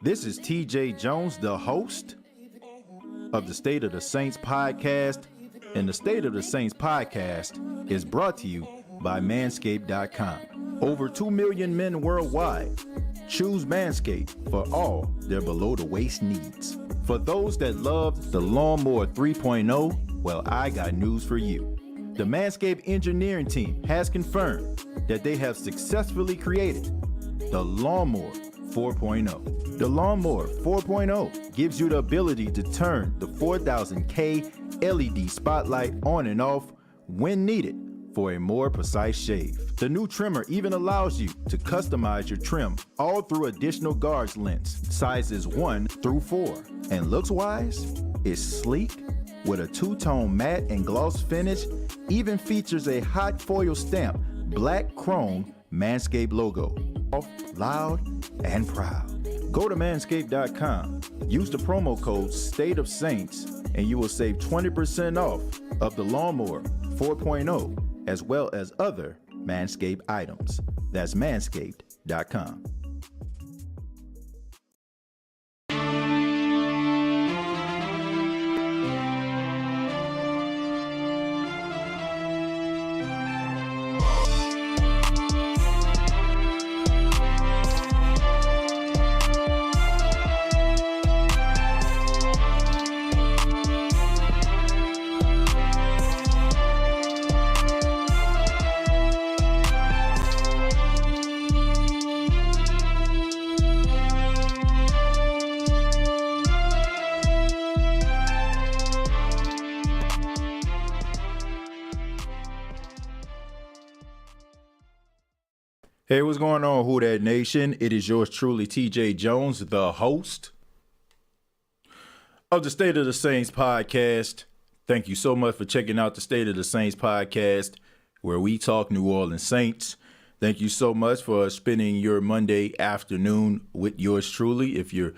This is TJ Jones, the host of the State of the Saints podcast, and the State of the Saints podcast is brought to you by Manscaped.com. Over 2 million men worldwide choose Manscaped for all their below-the-waist needs. For those that love the Lawnmower 3.0, well, I got news for you. The Manscaped engineering team has confirmed that they have successfully created the Lawnmower 4.0. The Lawnmower 4.0 gives you the ability to turn the 4000K LED spotlight on and off when needed for a more precise shave. The new trimmer even allows you to customize your trim all through additional guards lengths, sizes 1 through 4. And looks-wise, it's sleek with a two-tone matte and gloss finish, even features a hot foil stamp, black chrome Manscaped logo. Loud and proud. Go to manscaped.com, use the promo code State of Saints, and you will save 20% off of the Lawnmower 4.0 as well as other Manscaped items. That's manscaped.com. Hey, what's going on, Who Dat Nation? It is yours truly, TJ Jones, the host of the State of the Saints podcast. Thank you so much for checking out the State of the Saints podcast, where we talk New Orleans Saints. Thank you so much for spending your Monday afternoon with yours truly. If you're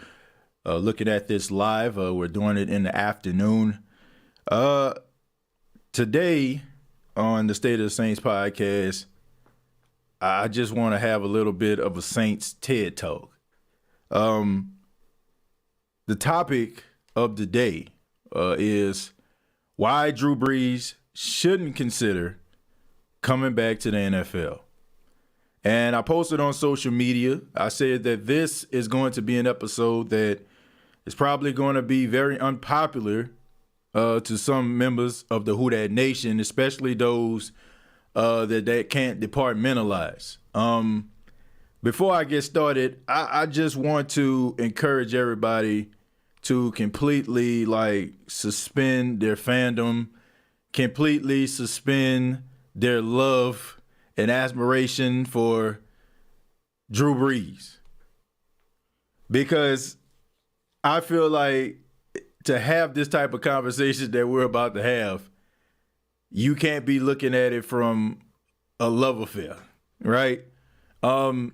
looking at this live, we're doing it in the afternoon. Today on the State of the Saints podcast, I just want to have a little bit of a Saints TED Talk. The topic of the day is why Drew Brees shouldn't consider coming back to the NFL. And I posted on social media, I said that this is going to be an episode that is probably going to be very unpopular to some members of the Who Dat Nation, especially those that can't departmentalize. Before I get started, I just want to encourage everybody to completely suspend their fandom, completely suspend their love and admiration for Drew Brees. Because I feel like to have this type of conversation that we're about to have, you can't be looking at it from a love affair, right? I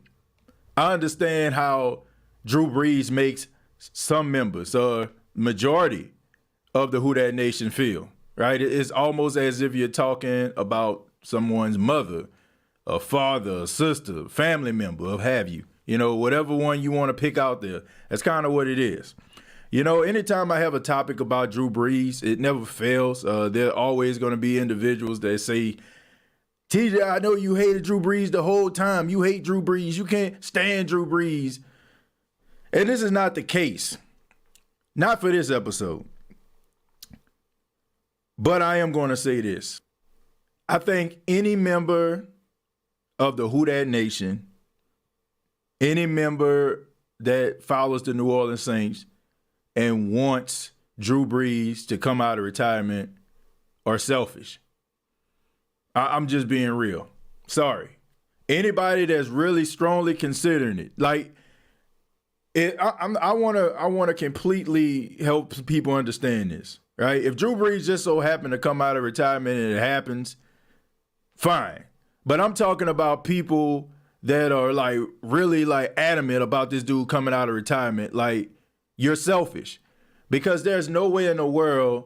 understand how Drew Brees makes some members, majority of the Who Dat Nation feel, right? It's almost as if you're talking about someone's mother, a father, a sister, family member, or have you. You know, whatever one you want to pick out there, that's kind of what it is. You know, anytime I have a topic about Drew Brees, it never fails. There are always going to be individuals that say, TJ, I know you hated Drew Brees the whole time. You hate Drew Brees. You can't stand Drew Brees. And this is not the case. Not for this episode. But I am going to say this. I think any member of the Who Dat Nation, any member that follows the New Orleans Saints, and wants Drew Brees to come out of retirement are selfish. I'm just being real. Sorry. Anybody that's really strongly considering it, I want to completely help people understand this, right? If Drew Brees just so happened to come out of retirement and it happens, fine. But I'm talking about people that are really adamant about this dude coming out of retirement. You're selfish, because there's no way in the world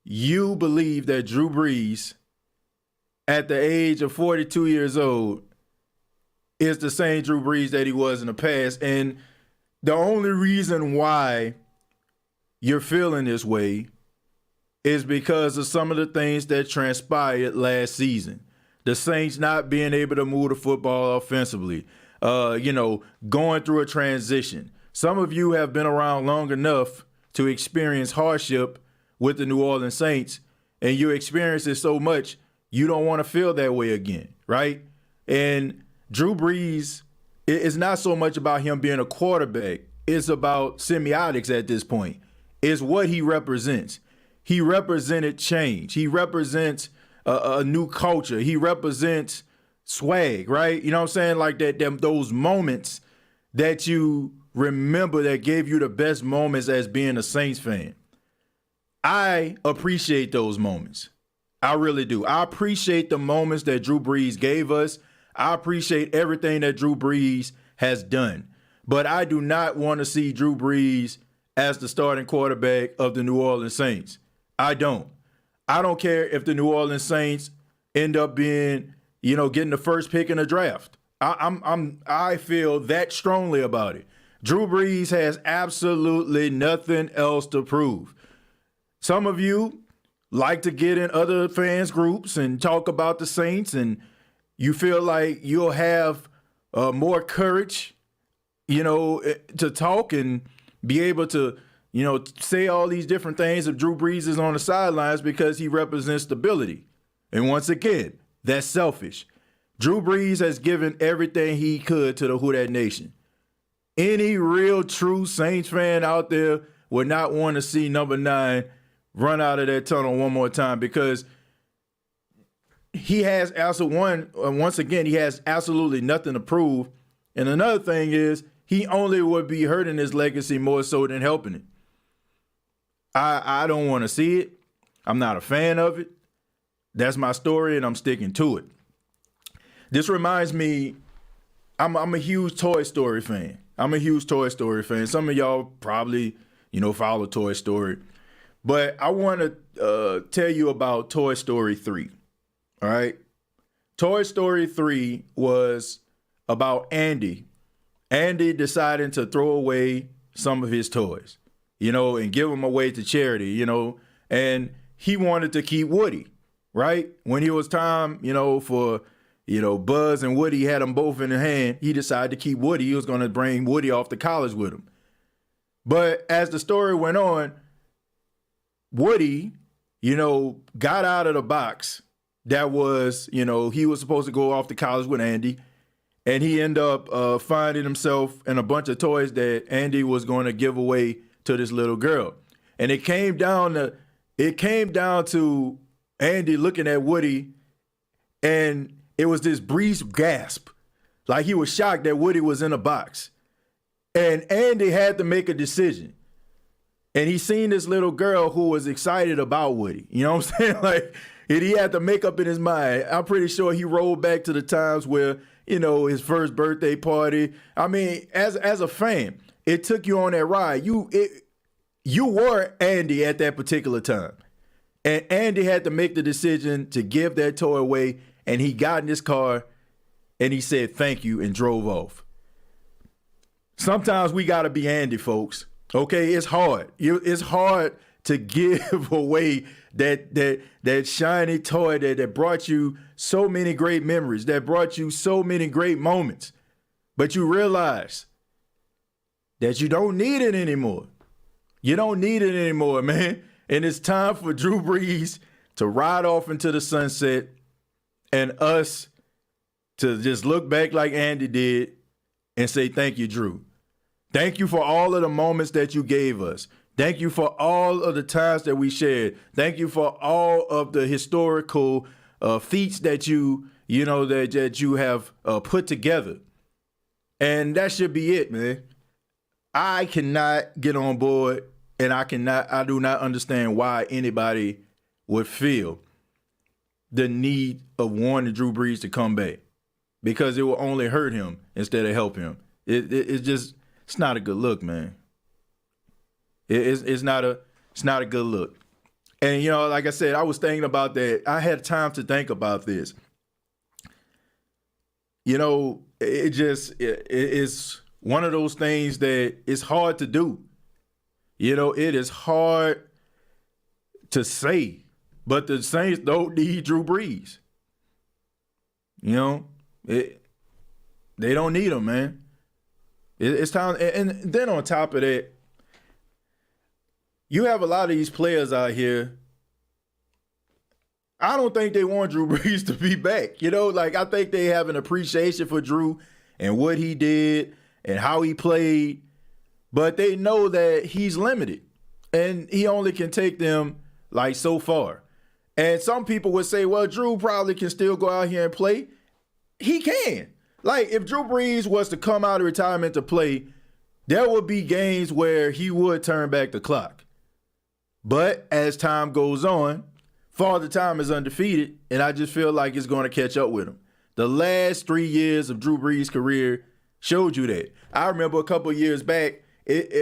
you believe that Drew Brees, at the age of 42 years old, is the same Drew Brees that he was in the past. And the only reason why you're feeling this way is because of some of the things that transpired last season. The Saints not being able to move the football offensively, going through a transition. Some of you have been around long enough to experience hardship with the New Orleans Saints, and you experience it so much, you don't want to feel that way again, right? And Drew Brees, it's not so much about him being a quarterback. It's about semiotics at this point. It's what he represents. He represented change. He represents a new culture. He represents swag, right? You know what I'm saying? Like those moments that you remember that gave you the best moments as being a Saints fan. I appreciate those moments. I really do. I appreciate the moments that Drew Brees gave us. I appreciate everything that Drew Brees has done. But I do not want to see Drew Brees as the starting quarterback of the New Orleans Saints. I don't. I don't care if the New Orleans Saints end up being, getting the first pick in the draft. I feel that strongly about it. Drew Brees has absolutely nothing else to prove. Some of you like to get in other fans groups and talk about the Saints, and you feel like you'll have more courage, to talk and be able to, say all these different things if Drew Brees is on the sidelines because he represents stability. And once again, that's selfish. Drew Brees has given everything he could to the Who Dat Nation. Any real true Saints fan out there would not want to see number 9 run out of that tunnel one more time because he has once again, he has absolutely nothing to prove. And another thing is he only would be hurting his legacy more so than helping it. I don't want to see it. I'm not a fan of it. That's my story, and I'm sticking to it. This reminds me, I'm a huge Toy Story fan. Some of y'all probably, follow Toy Story. But I want to tell you about Toy Story 3. All right? Toy Story 3 was about Andy. Andy deciding to throw away some of his toys, and give them away to charity, and he wanted to keep Woody, right? When it was time, for, Buzz and Woody had them both in the hand, he decided to keep Woody. He was going to bring Woody off to college with him. But as the story went on, Woody, got out of the box that was, he was supposed to go off to college with Andy. And he ended up finding himself in a bunch of toys that Andy was going to give away to this little girl. And it came down to Andy looking at Woody, and it was this brief gasp. Like he was shocked that Woody was in a box. And Andy had to make a decision. And he seen this little girl who was excited about Woody. You know what I'm saying? Like, and he had to make up in his mind. I'm pretty sure he rolled back to the times where, his first birthday party. I mean, as a fan, it took you on that ride. You were Andy at that particular time. And Andy had to make the decision to give that toy away. And he got in his car and he said, thank you, and drove off. Sometimes we got to be Andy, folks. Okay, it's hard. It's hard to give away that shiny toy that brought you so many great memories, that brought you so many great moments. But you realize that you don't need it anymore. You don't need it anymore, man. And it's time for Drew Brees to ride off into the sunset and us to just look back like Andy did and say, thank you, Drew. Thank you for all of the moments that you gave us. Thank you for all of the times that we shared. Thank you for all of the historical feats that you have put together. And that should be it, man. I cannot get on board, and I do not understand why anybody would feel the need of wanting Drew Brees to come back, because it will only hurt him instead of help him. It's not a good look, man. It's not a good look. And, like I said, I was thinking about that. I had time to think about this. It's one of those things that is hard to do. You know, it is hard to say, but the Saints don't need Drew Brees. You know, they don't need him, man. It's time. And then on top of that, you have a lot of these players out here. I don't think they want Drew Brees to be back. You know, like I think they have an appreciation for Drew and what he did and how he played, but they know that he's limited and he only can take them like so far. And some people would say, well, Drew probably can still go out here and play. He can. Like if Drew Brees was to come out of retirement to play, there would be games where he would turn back the clock. But as time goes on, Father Time is undefeated, and I just feel like it's going to catch up with him. The last 3 years of Drew Brees' career showed you that. I remember a couple of years back,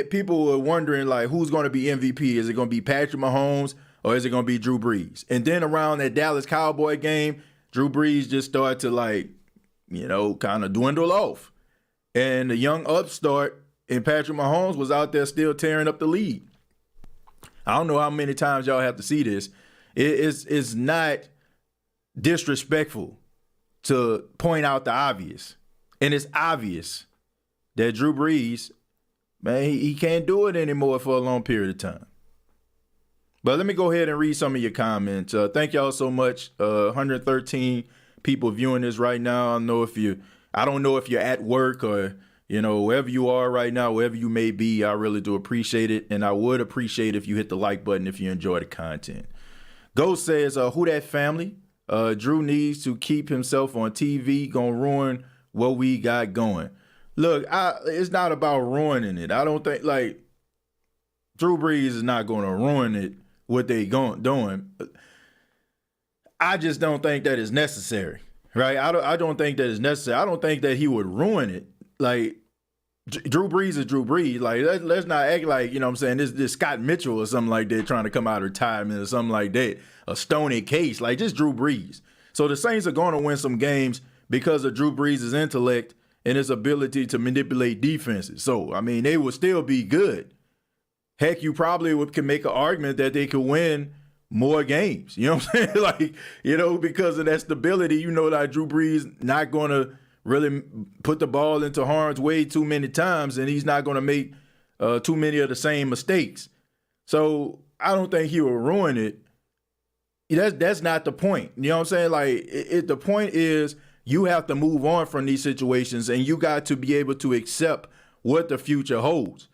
people were wondering, like, who's going to be MVP? Is it going to be Patrick Mahomes or is it going to be Drew Brees? And then around that Dallas Cowboy game, Drew Brees just started to, like, you know, kind of dwindle off. And the young upstart in Patrick Mahomes was out there still tearing up the league. I don't know how many times y'all have to see this. It's not disrespectful to point out the obvious. And it's obvious that Drew Brees, man, he can't do it anymore for a long period of time. But let me go ahead and read some of your comments. Thank y'all so much. 113 people viewing this right now. I don't know if you're at work or, you know, wherever you are right now, wherever you may be, I really do appreciate it. And I would appreciate if you hit the like button if you enjoy the content. Ghost says, who that family? Drew needs to keep himself on TV. Gonna ruin what we got going. Look, it's not about ruining it. I don't think, like, Drew Brees is not going to ruin it, what they doing. I just don't think that is necessary, right? I don't think that is necessary. I don't think that he would ruin it. Like, Drew Brees is Drew Brees. Like, let's not act like, you know what I'm saying, this Scott Mitchell or something like that trying to come out of retirement or something like that. A Stoney case. Like, just Drew Brees. So the Saints are going to win some games because of Drew Brees' intellect and his ability to manipulate defenses. So, I mean, they will still be good. Heck, you probably can make an argument that they could win more games. You know what I'm saying? Like, you know, because of that stability, you know that Drew Brees not going to really put the ball into harm's way too many times, and he's not going to make too many of the same mistakes. So I don't think he will ruin it. That's not the point. You know what I'm saying? Like, the point is you have to move on from these situations, and you got to be able to accept what the future holds.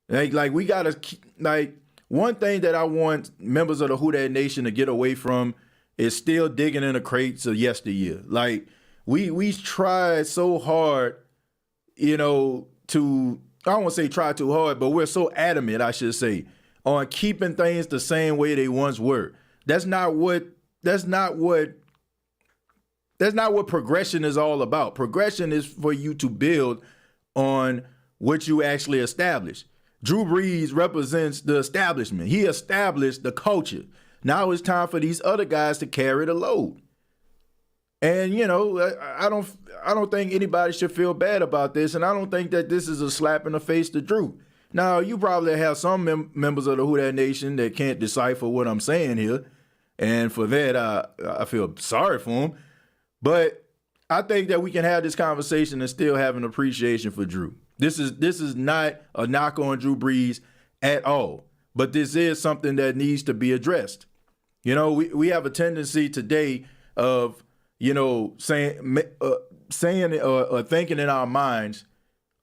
Like we got to, like, one thing that I want members of the Who Dat Nation to get away from is still digging in the crates of yesteryear. Like, we tried so hard, you know, I don't want to say try too hard, but we're so adamant, I should say, on keeping things the same way they once were. That's not what progression is all about. Progression is for you to build on what you actually establish. Drew Brees represents the establishment. He established the culture. Now it's time for these other guys to carry the load. And, you know, I don't think anybody should feel bad about this, and I don't think that this is a slap in the face to Drew. Now, you probably have some members of the Who Dat Nation that can't decipher what I'm saying here, and for that, I feel sorry for them. But I think that we can have this conversation and still have an appreciation for Drew. This is not a knock on Drew Brees at all, but this is something that needs to be addressed. You know, we have a tendency today of, you know, saying or thinking in our minds,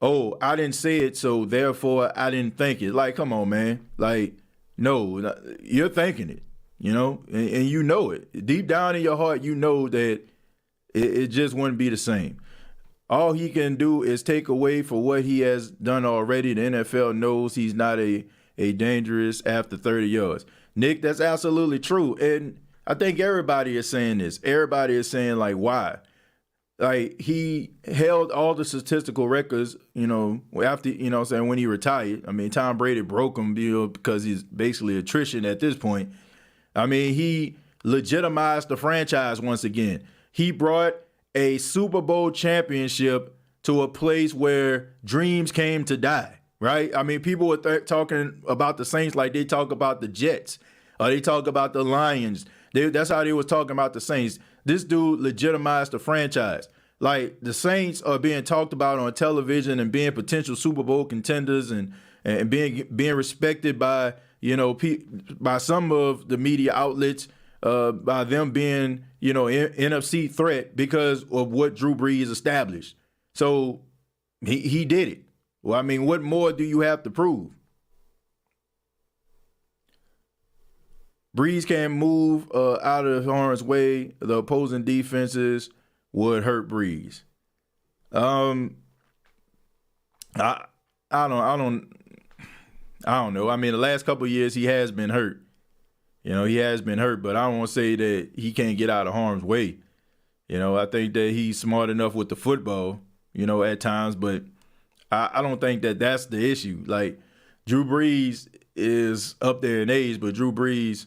oh, I didn't say it, so therefore I didn't think it. Like, come on, man. Like, no, you're thinking it, you know, and you know it. Deep down in your heart, you know that it just wouldn't be the same. All he can do is take away for what he has done already. The NFL knows he's not a dangerous after 30 yards. Nick, that's absolutely true. And I think everybody is saying this. Everybody is saying, like, why? Like, he held all the statistical records, you know, after, you know what I'm saying, when he retired. I mean, Tom Brady broke him, you know, because he's basically attrition at this point. I mean, he legitimized the franchise once again. He brought a Super Bowl championship to a place where dreams came to die, right? I mean, people were talking about the Saints like they talk about the Jets, or they talk about the Lions. That's how they was talking about the Saints. This dude legitimized the franchise. Like, the Saints are being talked about on television and being potential Super Bowl contenders and being respected by, by some of the media outlets, by them being, NFC threat because of what Drew Brees established. So he did it. Well, I mean, what more do you have to prove? Brees can't move out of harm's way. The opposing defenses would hurt Brees. I don't know. I mean, the last couple of years he has been hurt. He has been hurt, but I don't want to say that he can't get out of harm's way. I think that he's smart enough with the football, at times, but I don't think that that's the issue. Like, Drew Brees is up there in age, but Drew Brees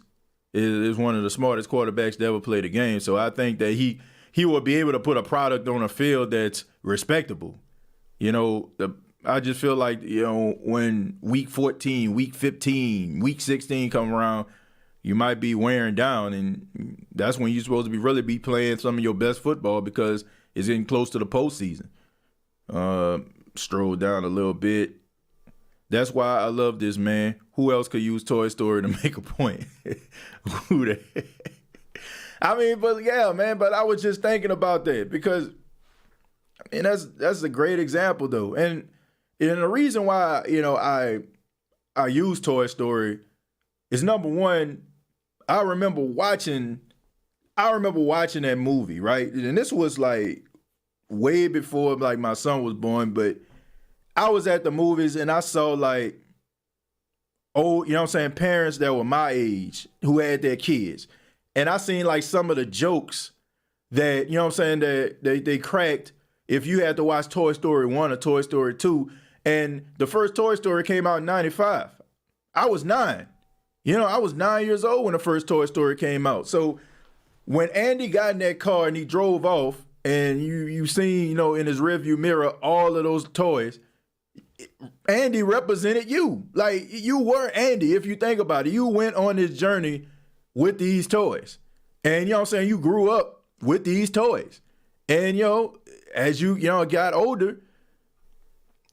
is one of the smartest quarterbacks to ever play the game. So I think that he will be able to put a product on a field that's respectable. I just feel like, when week 14, week 15, week 16 come around, you might be wearing down, and that's when you're supposed to really be playing some of your best football because it's getting close to the postseason. Stroll down a little bit. That's why I love this, man. Who else could use Toy Story to make a point? Who the heck? I mean, but yeah, man, but I was just thinking about that because, I mean, that's a great example, though. And the reason why, I use Toy Story is, number one, I remember watching that movie, right? And this was like way before like my son was born, but I was at the movies and I saw like parents that were my age who had their kids. And I seen like some of the jokes that, that they cracked if you had to watch Toy Story 1 or Toy Story 2. And the first Toy Story came out in 95. I was 9. I was 9 years old when the first Toy Story came out. So when Andy got in that car and he drove off and you seen, in his rearview mirror, all of those toys, Andy represented you. Like, you were Andy, if you think about it. You went on this journey with these toys. And, you grew up with these toys. And, as you, got older,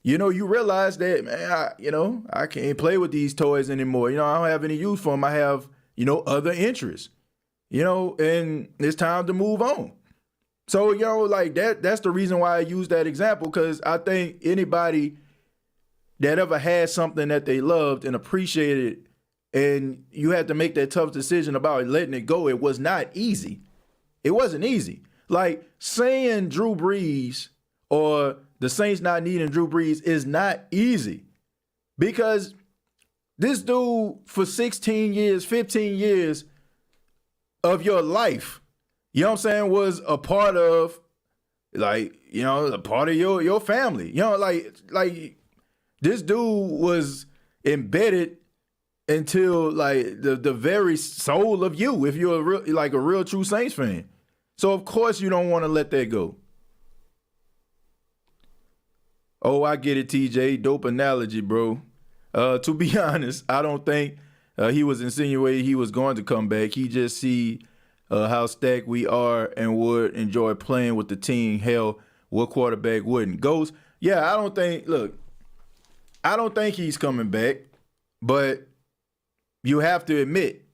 you realize that, man, I can't play with these toys anymore. I don't have any use for them. I have, other interests, and it's time to move on. So, like that's the reason why I use that example, because I think anybody that ever had something that they loved and appreciated, and you had to make that tough decision about letting it go, it was not easy. It wasn't easy. Like, saying Drew Brees or the Saints not needing Drew Brees is not easy, because this dude for 16 years, 15 years of your life, was a part of, like, a part of your family. Like this dude was embedded until like the very soul of you, if you're a real true Saints fan. So of course you don't want to let that go. Oh, I get it, TJ. Dope analogy, bro. To be honest, I don't think he was insinuating he was going to come back. He just see how stacked we are and would enjoy playing with the team. Hell, what quarterback wouldn't? Ghost, yeah, I don't think he's coming back, but you have to admit,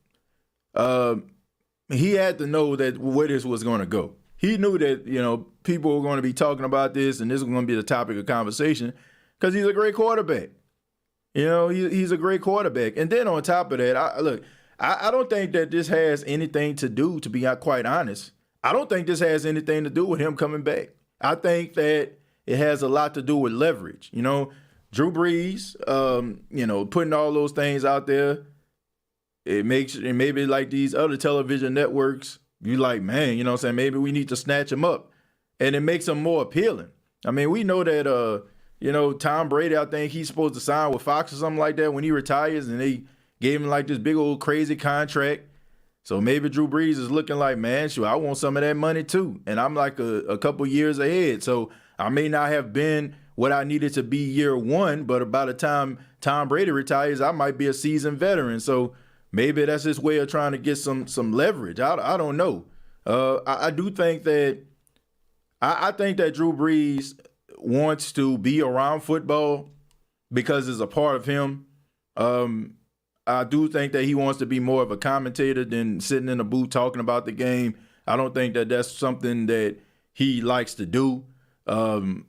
he had to know that where this was going to go. He knew that, people were going to be talking about this and this was going to be the topic of conversation because he's a great quarterback. He's a great quarterback. And then on top of that, I don't think that this has anything to do, to be quite honest. I don't think this has anything to do with him coming back. I think that it has a lot to do with leverage. Drew Brees, putting all those things out there, it makes, and maybe like these other television networks, you like, man, maybe we need to snatch him up. And it makes him more appealing. I mean, we know that, Tom Brady, I think he's supposed to sign with Fox or something like that when he retires, and they gave him like this big old crazy contract. So maybe Drew Brees is looking like, man, shoot, I want some of that money too. And I'm like a couple years ahead. So I may not have been what I needed to be year one, but by the time Tom Brady retires, I might be a seasoned veteran. So maybe that's his way of trying to get some leverage. I don't know. I do think that I think that Drew Brees wants to be around football because it's a part of him. I do think that he wants to be more of a commentator than sitting in a booth talking about the game. I don't think that that's something that he likes to do. And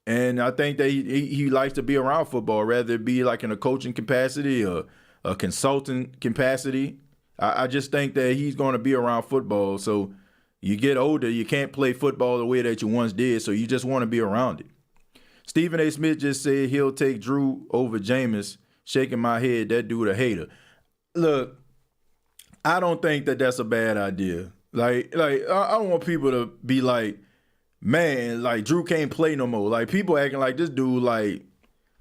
I think that he likes to be around football, rather it be like in a coaching capacity or a consultant capacity. I just think that he's going to be around football. So you get older, you can't play football the way that you once did, so you just want to be around it. Stephen A. Smith just said he'll take Drew over Jameis. Shaking my head, that dude a hater. Look, I don't think that that's a bad idea. Like I don't want people to be like, man, like Drew can't play no more. Like people acting like this dude, like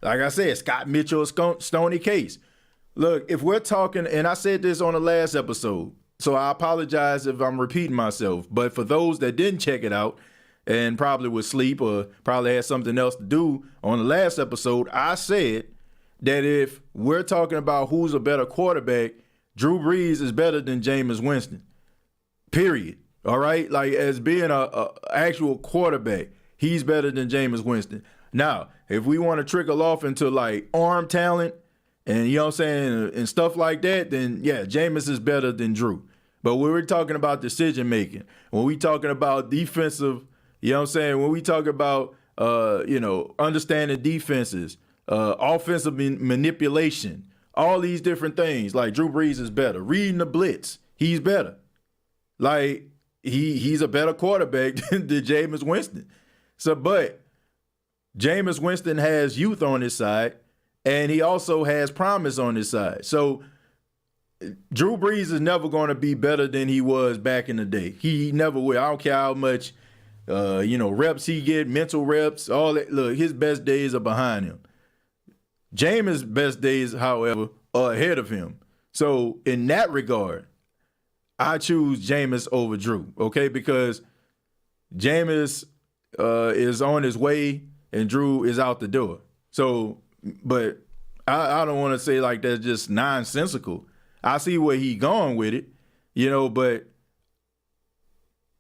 I said, Scott Mitchell, Stoney Case. Look, if we're talking, and I said this on the last episode, so I apologize if I'm repeating myself. But for those that didn't check it out and probably was asleep or probably had something else to do on the last episode, I said that if we're talking about who's a better quarterback, Drew Brees is better than Jameis Winston. Period. All right? Like, as being a actual quarterback, he's better than Jameis Winston. Now, if we want to trickle off into, like, arm talent and, you know what I'm saying, and stuff like that, then, yeah, Jameis is better than Drew. But when we're talking about decision-making, when we talking about defensive, you know what I'm saying, when we talk about, understanding defenses, offensive manipulation, all these different things. Like Drew Brees is better. Reading the blitz, he's better. Like he's a better quarterback than Jameis Winston. So, but Jameis Winston has youth on his side, and he also has promise on his side. So Drew Brees is never going to be better than he was back in the day. He never will. I don't care how much reps he get, mental reps, all that. Look, his best days are behind him. Jameis' best days, however, are ahead of him. So in that regard, I choose Jameis over Drew, okay? Because Jameis is on his way and Drew is out the door. So, but I don't want to say like that's just nonsensical. I see where he going with it, but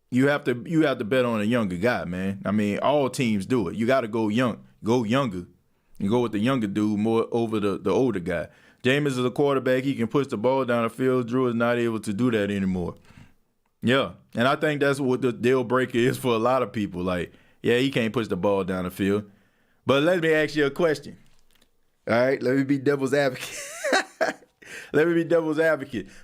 you have to bet on a younger guy, man. I mean, all teams do it. You got to go younger. And go with the younger dude more over the older guy. Jameis is a quarterback. He can push the ball down the field. Drew is not able to do that anymore. Yeah, and I think that's what the deal breaker is for a lot of people. Like, yeah, he can't push the ball down the field. But let me ask you a question. All right, let me be devil's advocate.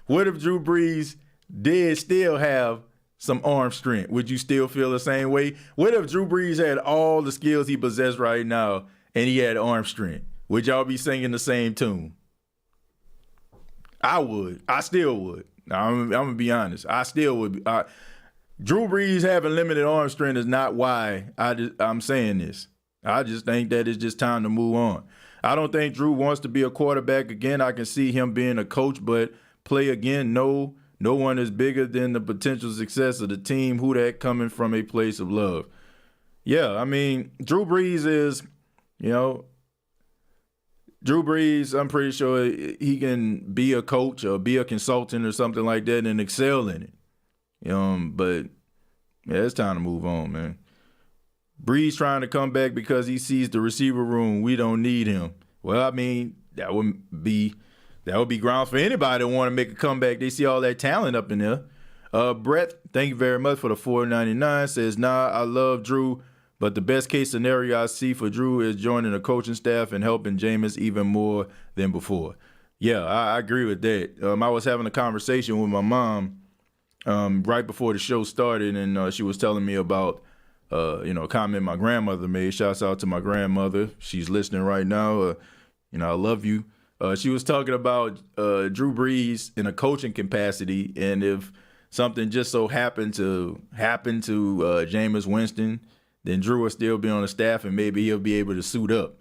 What if Drew Brees did still have some arm strength? Would you still feel the same way? What if Drew Brees had all the skills he possesses right now and he had arm strength? Would y'all be singing the same tune? I would. I still would. I'm going to be honest. I still would. Drew Brees having limited arm strength is not why I'm saying this. I just think that it's just time to move on. I don't think Drew wants to be a quarterback again. I can see him being a coach, but play again, no one is bigger than the potential success of the team. Who that coming from a place of love? Yeah, I mean, Drew Brees is... Drew Brees, I'm pretty sure he can be a coach or be a consultant or something like that and excel in it. But yeah, it's time to move on, man. Brees trying to come back because he sees the receiver room. We don't need him. Well, I mean, that would be grounds for anybody to want to make a comeback. They see all that talent up in there. Brett, thank you very much for the $4.99. Says, I love Drew. But the best case scenario I see for Drew is joining the coaching staff and helping Jameis even more than before. Yeah, I agree with that. I was having a conversation with my mom right before the show started, and she was telling me about a comment my grandmother made. Shouts out to my grandmother. She's listening right now. I love you. She was talking about Drew Brees in a coaching capacity, and if something just so happened to Jameis Winston, then Drew will still be on the staff and maybe he'll be able to suit up.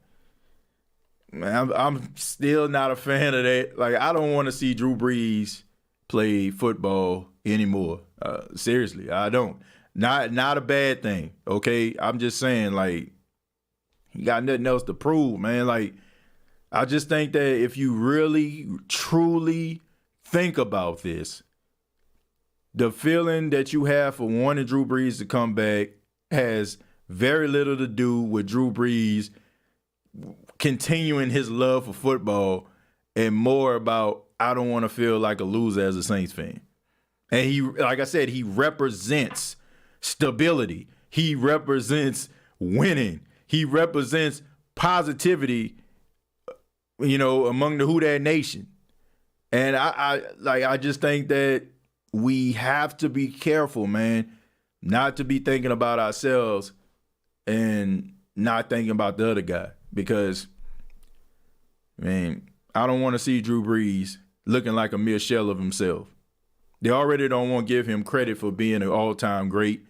Man, I'm still not a fan of that. Like, I don't want to see Drew Brees play football anymore. Seriously, I don't. Not a bad thing, okay? I'm just saying, like, he got nothing else to prove, man. Like, I just think that if you really, truly think about this, the feeling that you have for wanting Drew Brees to come back has very little to do with Drew Brees continuing his love for football and more about, I don't want to feel like a loser as a Saints fan. And he, like I said, he represents stability. He represents winning. He represents positivity, among the Who Dat Nation. And I just think that we have to be careful, man, not to be thinking about ourselves and not thinking about the other guy. Because, man, I don't want to see Drew Brees looking like a mere shell of himself. They already don't want to give him credit for being an all-time great.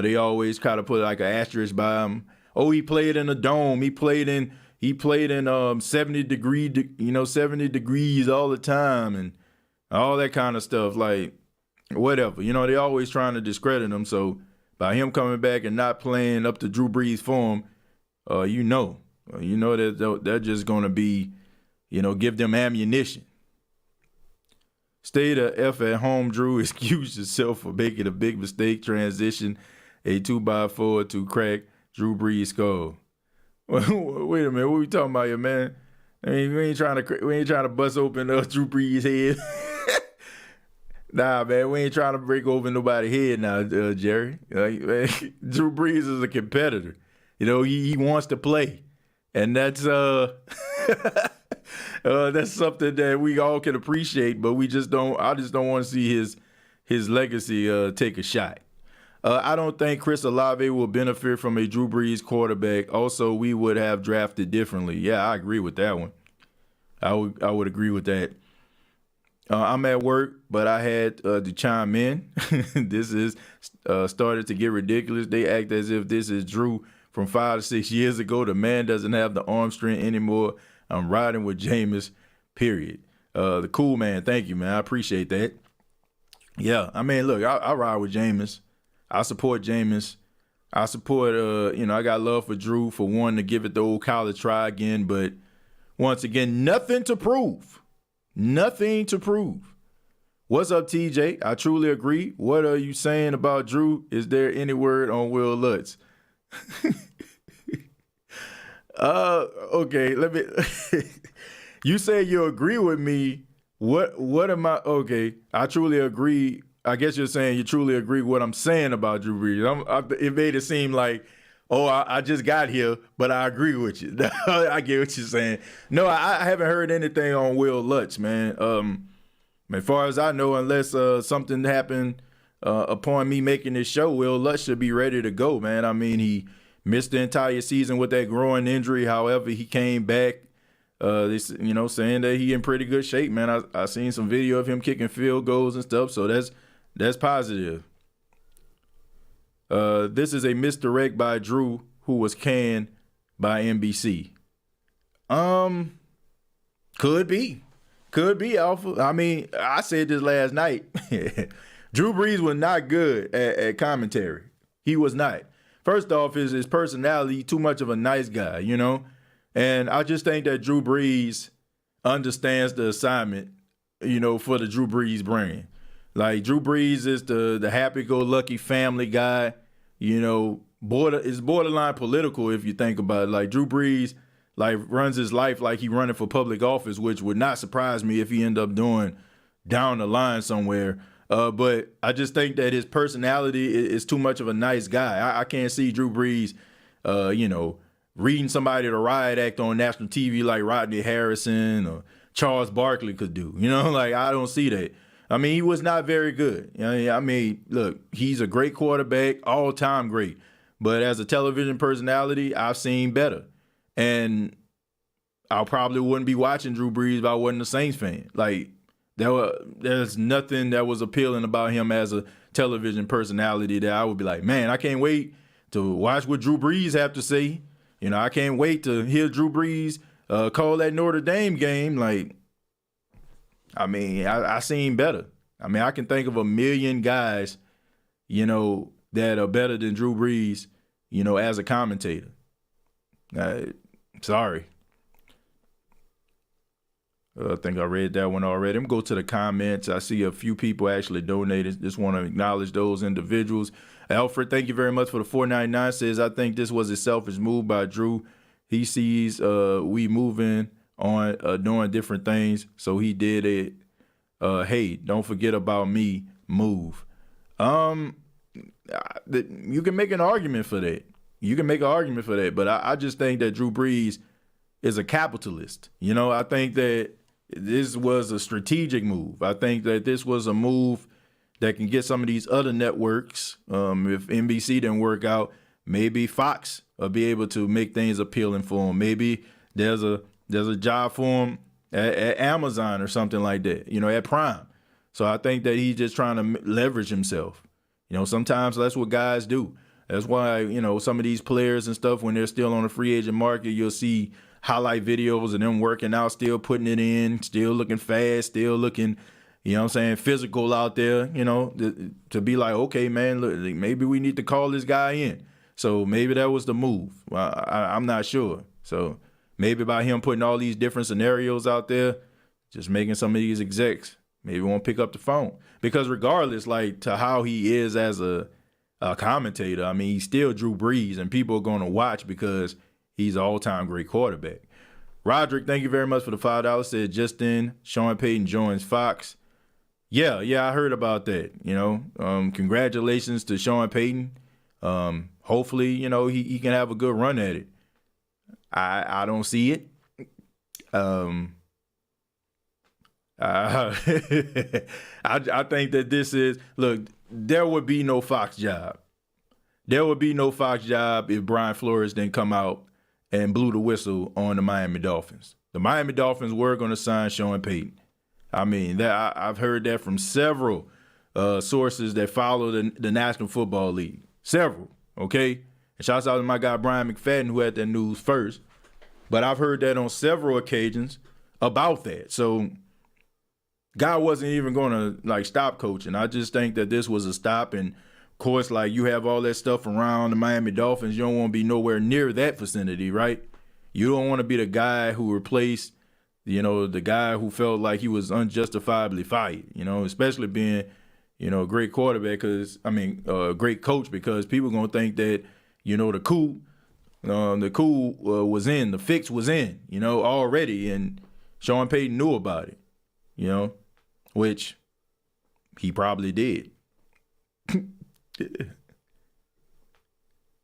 They always kind of put like an asterisk by him. Oh, he played in a dome. He played in 70 degrees all the time and all that kind of stuff. Like, whatever. They always trying to discredit him. So by him coming back and not playing up to Drew Brees' form, that they're just going to be, give them ammunition. Stay the F at home, Drew. Excuse yourself for making a big mistake. Transition a 2x4 to crack Drew Brees' skull. Wait a minute, what we talking about here, man? I mean, we ain't trying to bust open Drew Brees' head. Nah, man, we ain't trying to break open nobody's head now, Jerry. Man, Drew Brees is a competitor. He wants to play, and that's that's something that we all can appreciate. But I just don't want to see his legacy take a shot. I don't think Chris Olave will benefit from a Drew Brees quarterback. Also, we would have drafted differently. Yeah, I agree with that one. I would agree with that. I'm at work, but I had to chime in. This is started to get ridiculous. They act as if this is Drew from 5 to 6 years ago. The man doesn't have the arm strength anymore. I'm riding with Jameis, period. The cool man, thank you, man. I appreciate that. Yeah, I mean, look, I ride with Jameis. I support Jameis. I support, I got love for Drew for wanting to give it the old college try again. But once again, nothing to prove. Nothing to prove. What's up, TJ? I truly agree. What are you saying about Drew? Is there any word on Will Lutz? Okay, let me. You say you agree with me. What am I? Okay, I truly agree. I guess you're saying you truly agree with what I'm saying about Drew Brees. It made it seem like, I just got here, but I agree with you. I get what you're saying. No, I haven't heard anything on Will Lutz, man. As far as I know, unless something happened upon me making this show, Will Lutz should be ready to go, man. I mean, he missed the entire season with that groin injury. However, he came back, saying that he in pretty good shape, man. I seen some video of him kicking field goals and stuff, so that's positive. This is a misdirect by Drew, who was canned by NBC. Could be, Alpha. I mean, I said this last night. Drew Brees was not good at commentary. He was not. First off, his personality, too much of a nice guy, And I just think that Drew Brees understands the assignment, for the Drew Brees brand. Like, Drew Brees is the happy-go-lucky family guy, it's borderline political if you think about it. Like, Drew Brees, runs his life like he running for public office, which would not surprise me if he end up doing down the line somewhere. But I just think that his personality is too much of a nice guy. I can't see Drew Brees, reading somebody the riot act on national TV like Rodney Harrison or Charles Barkley could do. I don't see that. I mean, he was not very good. I mean, look, he's a great quarterback, all-time great. But as a television personality, I've seen better. And I probably wouldn't be watching Drew Brees if I wasn't a Saints fan. Like, there's nothing that was appealing about him as a television personality that I would be like, man, I can't wait to watch what Drew Brees have to say. I can't wait to hear Drew Brees call that Notre Dame game. Like, I mean, I seen better. I mean, I can think of a million guys, that are better than Drew Brees, as a commentator. Sorry. I think I read that one already. I'm going to go to the comments. I see a few people actually donated. Just want to acknowledge those individuals. Alfred, thank you very much for the $4.99. Says, I think this was a selfish move by Drew. He sees we moving on, doing different things, so he did it. Hey, don't forget about me. Move. You can make an argument for that. But I just think that Drew Brees is a capitalist. I think that this was a strategic move. I think that this was a move that can get some of these other networks. If NBC didn't work out, maybe Fox will be able to make things appealing for him. Maybe there's a job for him at Amazon or something like that, at Prime. So I think that he's just trying to leverage himself. Sometimes that's what guys do. That's why, some of these players and stuff, when they're still on the free agent market, you'll see highlight videos of them working out, still putting it in, still looking fast, still looking, physical out there, to be like, okay, man, look, maybe we need to call this guy in. So maybe that was the move. I'm not sure. So maybe by him putting all these different scenarios out there, just making some of these execs maybe won't pick up the phone. Because regardless, like, to how he is as a commentator, I mean, he's still Drew Brees, and people are going to watch because he's an all-time great quarterback. Roderick, thank you very much for the $5. Said just in, Sean Payton joins Fox. Yeah, I heard about that. Congratulations to Sean Payton. Hopefully, he can have a good run at it. I don't see it. I think that this is, look, there would be no Fox job. There would be no Fox job if Brian Flores didn't come out and blew the whistle on the Miami Dolphins. The Miami Dolphins were going to sign Sean Payton. I mean, I've heard that from several sources that follow the National Football League. Several, okay? And shouts out to my guy Brian McFadden, who had that news first. But I've heard that on several occasions about that. So guy wasn't even going to, stop coaching. I just think that this was a stop. And, of course, you have all that stuff around the Miami Dolphins. You don't want to be nowhere near that vicinity, right? You don't want to be the guy who replaced, the guy who felt like he was unjustifiably fired, especially being, a great quarterback a great coach, because people are going to think that, the coup was in, the fix was in, already. And Sean Payton knew about it, which he probably did.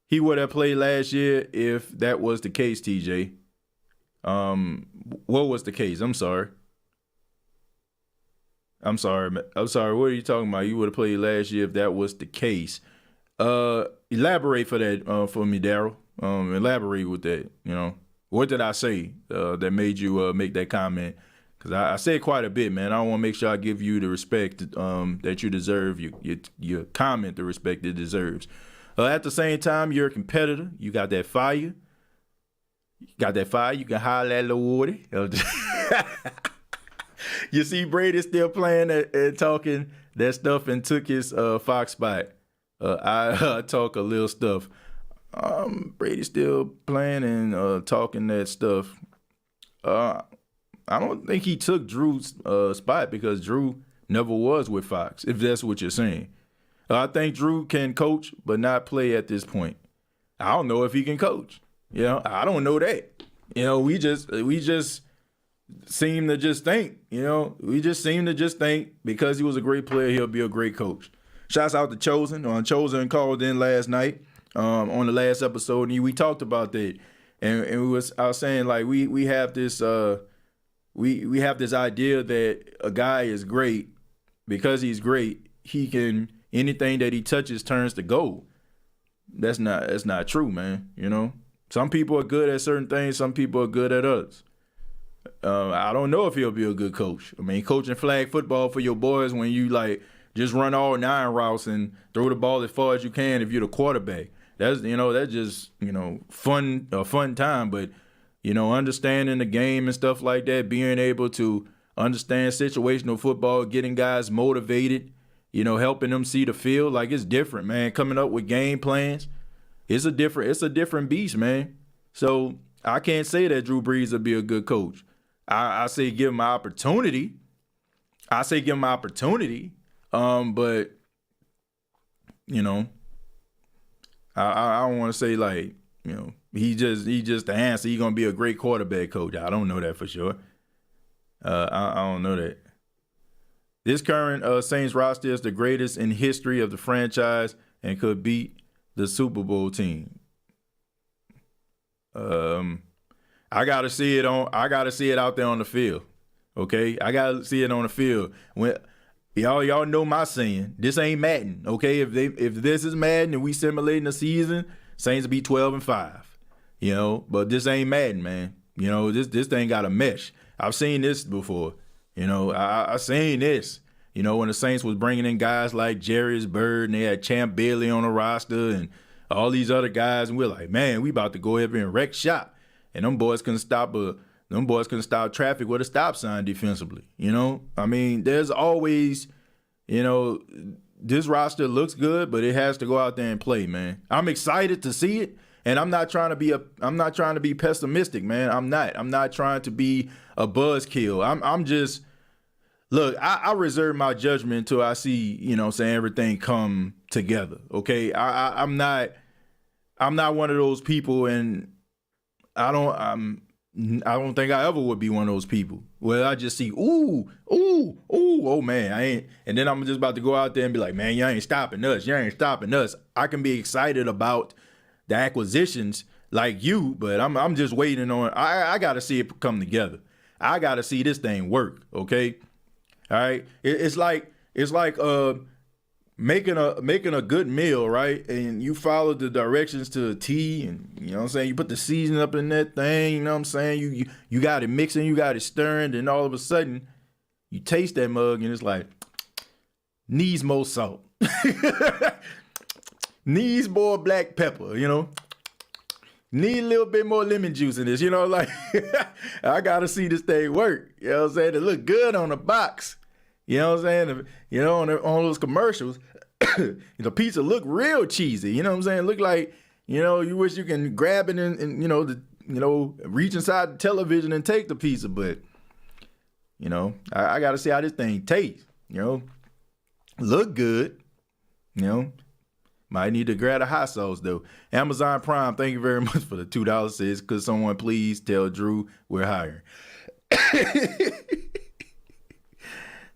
He would have played last year if that was the case, TJ. What was the case? I'm sorry. What are you talking about? You would have played last year if that was the case. Elaborate for that for me, Daryl. Elaborate with that. What did I say that made you make that comment? Because I said quite a bit, man. I want to make sure I give you the respect that you deserve, your comment the respect it deserves. At the same time, you're a competitor. You got that fire. You can holler at Lil Woody. You see Brady still playing and talking that stuff and took his Fox spot. I talk a little stuff. Brady still playing and talking that stuff. I don't think he took Drew's spot because Drew never was with Fox, if that's what you're saying. I think Drew can coach but not play at this point. I don't know if he can coach. I don't know that. We just seem to just think, because he was a great player, he'll be a great coach. Shouts out to Chosen. Chosen called in last night on the last episode, and we talked about that. And I was saying, we have this we have this idea that a guy is great because he's great. He can, anything that he touches turns to gold. That's not true, man. Some people are good at certain things. Some people are good at others. I don't know if he'll be a good coach. I mean, coaching flag football for your boys when you just run all 9 routes and throw the ball as far as you can if you're the quarterback. That's just fun time. But understanding the game and stuff like that, being able to understand situational football, getting guys motivated, helping them see the field. Like, it's different, man. Coming up with game plans, it's a different beast, man. So I can't say that Drew Brees will be a good coach. I say give him an opportunity. But I don't want to say like, he just the answer. He's gonna be a great quarterback coach. I don't know that for sure. I don't know that. This current Saints roster is the greatest in history of the franchise and could beat the Super Bowl team. I gotta see it out there on the field. Okay, I gotta see it on the field. When y'all know my saying, this ain't Madden. Okay, if this is Madden and we simulating the season, Saints will be 12-5. But this ain't Madden, man. This thing got a mesh. I've seen this before. I seen this. When the Saints was bringing in guys like Jarius Byrd and they had Champ Bailey on the roster and all these other guys, and we're like, man, we about to go up and wreck shop. And them boys couldn't stop traffic with a stop sign defensively. There's always, this roster looks good, but it has to go out there and play, man. I'm excited to see it, and I'm not trying to be pessimistic, man. I'm not trying to be a buzzkill. I'm just look. I reserve my judgment until I see, everything come together. Okay, I'm not one of those people, and I don't think I ever would be one of those people where I just see, oh man, I ain't, and then I'm just about to go out there and be like, man, you ain't stopping us. I can be excited about the acquisitions like you, but I'm just waiting on. I got to see it come together. I got to see this thing work. Okay, all right. It's like making a good meal, right? And you follow the directions to a T, and you put the seasoning up in that thing, you got it mixing, you got it stirring, and all of a sudden you taste that mug and it's like, needs more salt. Needs more black pepper, need a little bit more lemon juice in this, I gotta see this thing work. It look good on the box. On those commercials, the pizza look real cheesy. Look like, you wish you can grab it and reach inside the television and take the pizza. But, I got to see how this thing tastes, look good, might need to grab a hot sauce though. Amazon Prime, thank you very much for the $2. Says, could someone please tell Drew we're hiring?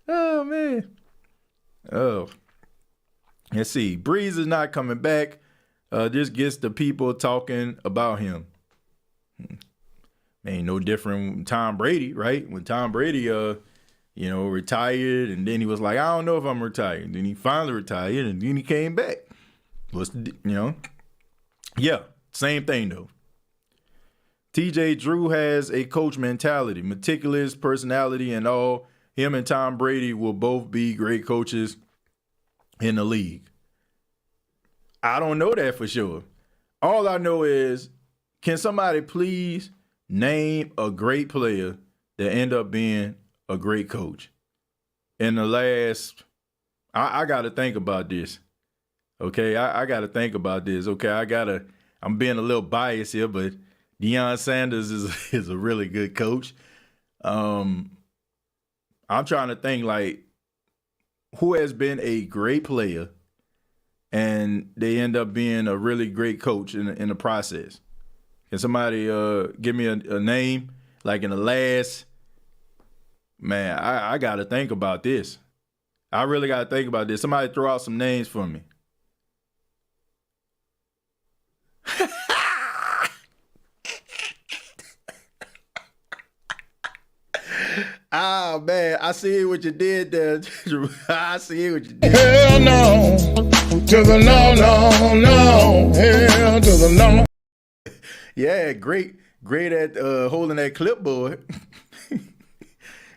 Oh, man. Oh. Let's see. Brees is not coming back. This gets the people talking about him. Ain't no different than Tom Brady, right? When Tom Brady, retired, and then he was like, I don't know if I'm retired. And then he finally retired, and then he came back. Yeah, same thing, though. TJ, Drew has a coach mentality, meticulous personality and all. Him and Tom Brady will both be great coaches in the league. I don't know that for sure. All I know is, can somebody please name a great player that end up being a great coach? In the last, I got to think about this. Okay, I got to think about this. Okay, I'm being a little biased here, but Deion Sanders is a really good coach. I'm trying to think, like, who has been a great player and they end up being a really great coach in the process. Can somebody give me a name? Like in the last, man, I got to think about this. I really got to think about this. Somebody throw out some names for me. Oh, man, I see what you did there. I see what you did. Hell no, to the no. Hell to the no. Yeah, great at holding that clipboard.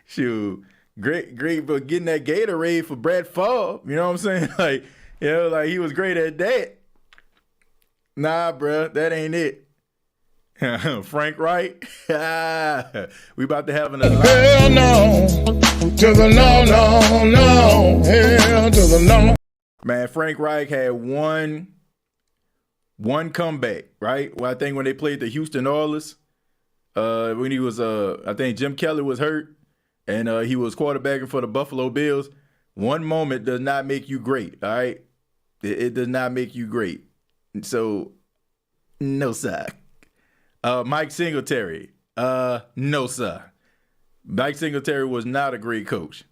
Shoot, great for getting that Gatorade for Brett Favre. You know what I'm saying? Like he was great at that. Nah, bruh, that ain't it. Frank Wright. We about to have an alliance. Hell no. To the no. Hell to the no. Man, Frank Reich had one comeback, right? Well, I think when they played the Houston Oilers, when he was, I think Jim Kelly was hurt, and he was quarterbacking for the Buffalo Bills. One moment does not make you great, all right? It does not make you great. So, no, sir. Mike Singletary, no, sir. Mike Singletary was not a great coach.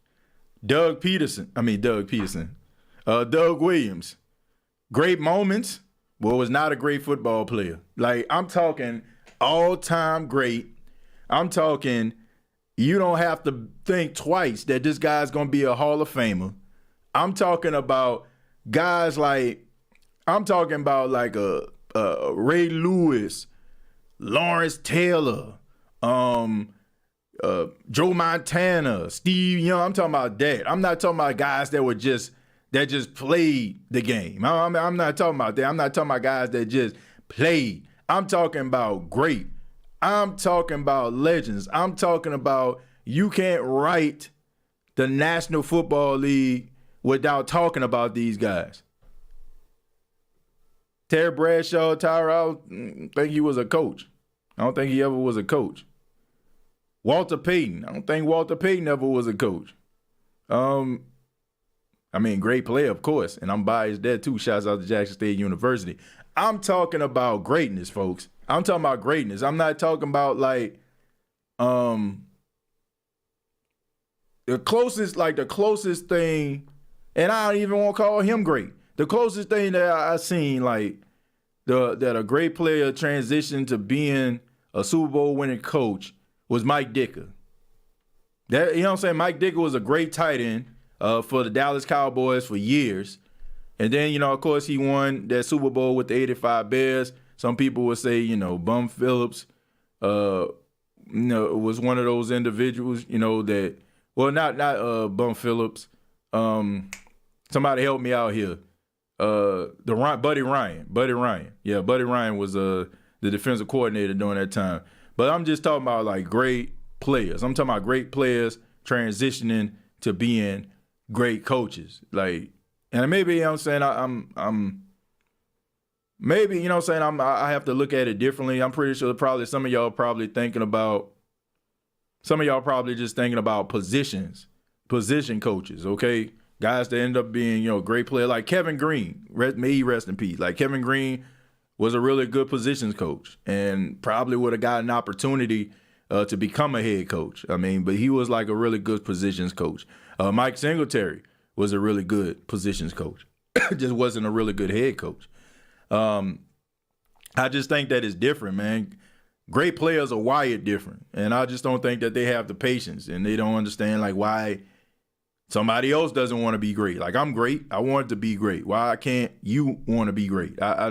Doug Williams, great moments, but was not a great football player. Like, I'm talking all-time great. I'm talking you don't have to think twice that this guy's going to be a Hall of Famer. I'm talking about guys like, Ray Lewis, Lawrence Taylor, Joe Montana, Steve Young. I'm talking about that. I'm not talking about guys that just played the game. I'm not talking about that. I'm not talking about guys that just played. I'm talking about great. I'm talking about legends. I'm talking about you can't write the National Football League without talking about these guys. Terry Bradshaw, Tyra, I don't think he was a coach. I don't think he ever was a coach. Walter Payton, I don't think Walter Payton ever was a coach. Great player, of course, and I'm biased there too. Shouts out to Jackson State University. I'm talking about greatness, folks. I'm talking about greatness. I'm not talking about like the closest thing, and I don't even want to call him great. The closest thing that I seen like that a great player transitioned to being a Super Bowl winning coach was Mike Dicker. That, you know what I'm saying? Mike Dicker was a great tight end for the Dallas Cowboys for years. And then, of course, he won that Super Bowl with the 85 Bears. Some people would say, Bum Phillips, was one of those individuals, that, well, not Bum Phillips. Somebody help me out here. Buddy Ryan. Yeah, Buddy Ryan was the defensive coordinator during that time. But I'm just talking about like great players. I'm talking about great players transitioning to being great coaches. Like, and maybe I'm saying I have to look at it differently. I'm pretty sure probably some of y'all probably just thinking about position coaches, okay? Guys that end up being, great player like Kevin Green, may he rest in peace. Like Kevin Green was a really good positions coach and probably would have got an opportunity to become a head coach. But he was like a really good positions coach. Mike Singletary was a really good positions coach. Just wasn't a really good head coach. I just think that it's different, man. Great players are wired different. And I just don't think that they have the patience and they don't understand like why somebody else doesn't want to be great. Like, I'm great. I want to be great. Why can't you want to be great? I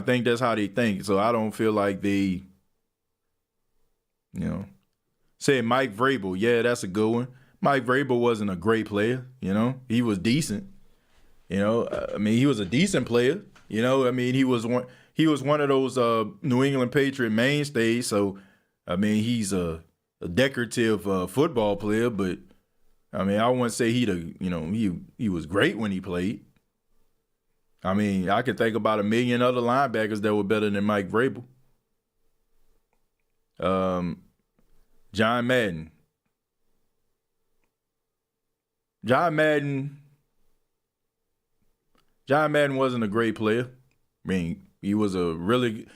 think that's how they think. So I don't feel like they, say Mike Vrabel. Yeah, that's a good one. Mike Vrabel wasn't a great player. He was decent. He was a decent player. He was one of those New England Patriot mainstays. So, he's a decorative football player, but I wouldn't say he was great when he played. I could think about a million other linebackers that were better than Mike Vrabel. John Madden. John Madden wasn't a great player. He was a really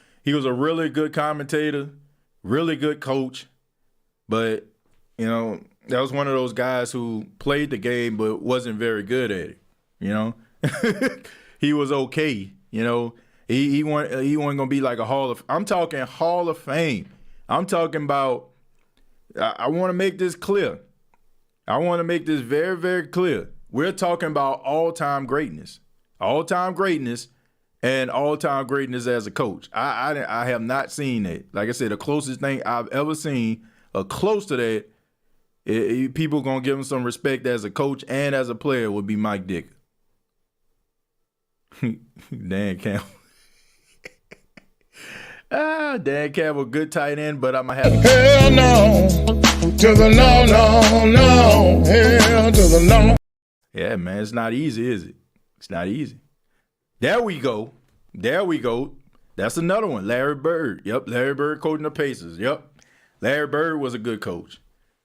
good commentator, really good coach, but that was one of those guys who played the game but wasn't very good at it. He was okay. He wasn't gonna be like a I'm talking Hall of Fame. I'm talking about. I want to make this clear. I want to make this very, very clear. We're talking about all-time greatness. All-time greatness and all-time greatness as a coach. I have not seen that. Like I said, the closest thing I've ever seen, close to that, people going to give him some respect as a coach and as a player would be Mike Dicker. Dan Campbell. Dan Campbell, good tight end, but I'm going to have Hell no. To the no, no, no. Hell to the no. Yeah, man, it's not easy, is it? It's not easy. There we go. That's another one. Larry Bird. Yep, Larry Bird coaching the Pacers. Yep. Larry Bird was a good coach.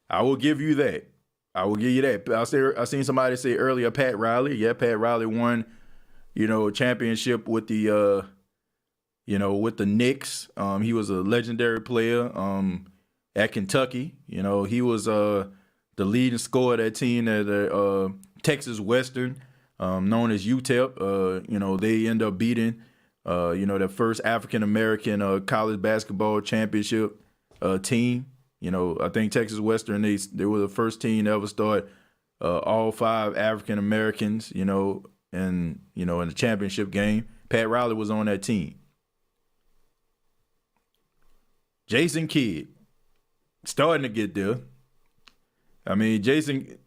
I will give you that. I seen somebody say earlier, Pat Riley. Yeah, Pat Riley won, a championship with the with the Knicks. He was a legendary player at Kentucky. He was the leading scorer of that team at Texas Western, known as UTEP. They end up beating their first African-American college basketball championship team. I think Texas Western, they were the first team to ever start all 5 African-Americans, in the championship game. Pat Riley was on that team. Jason Kidd, starting to get there. I mean, Jason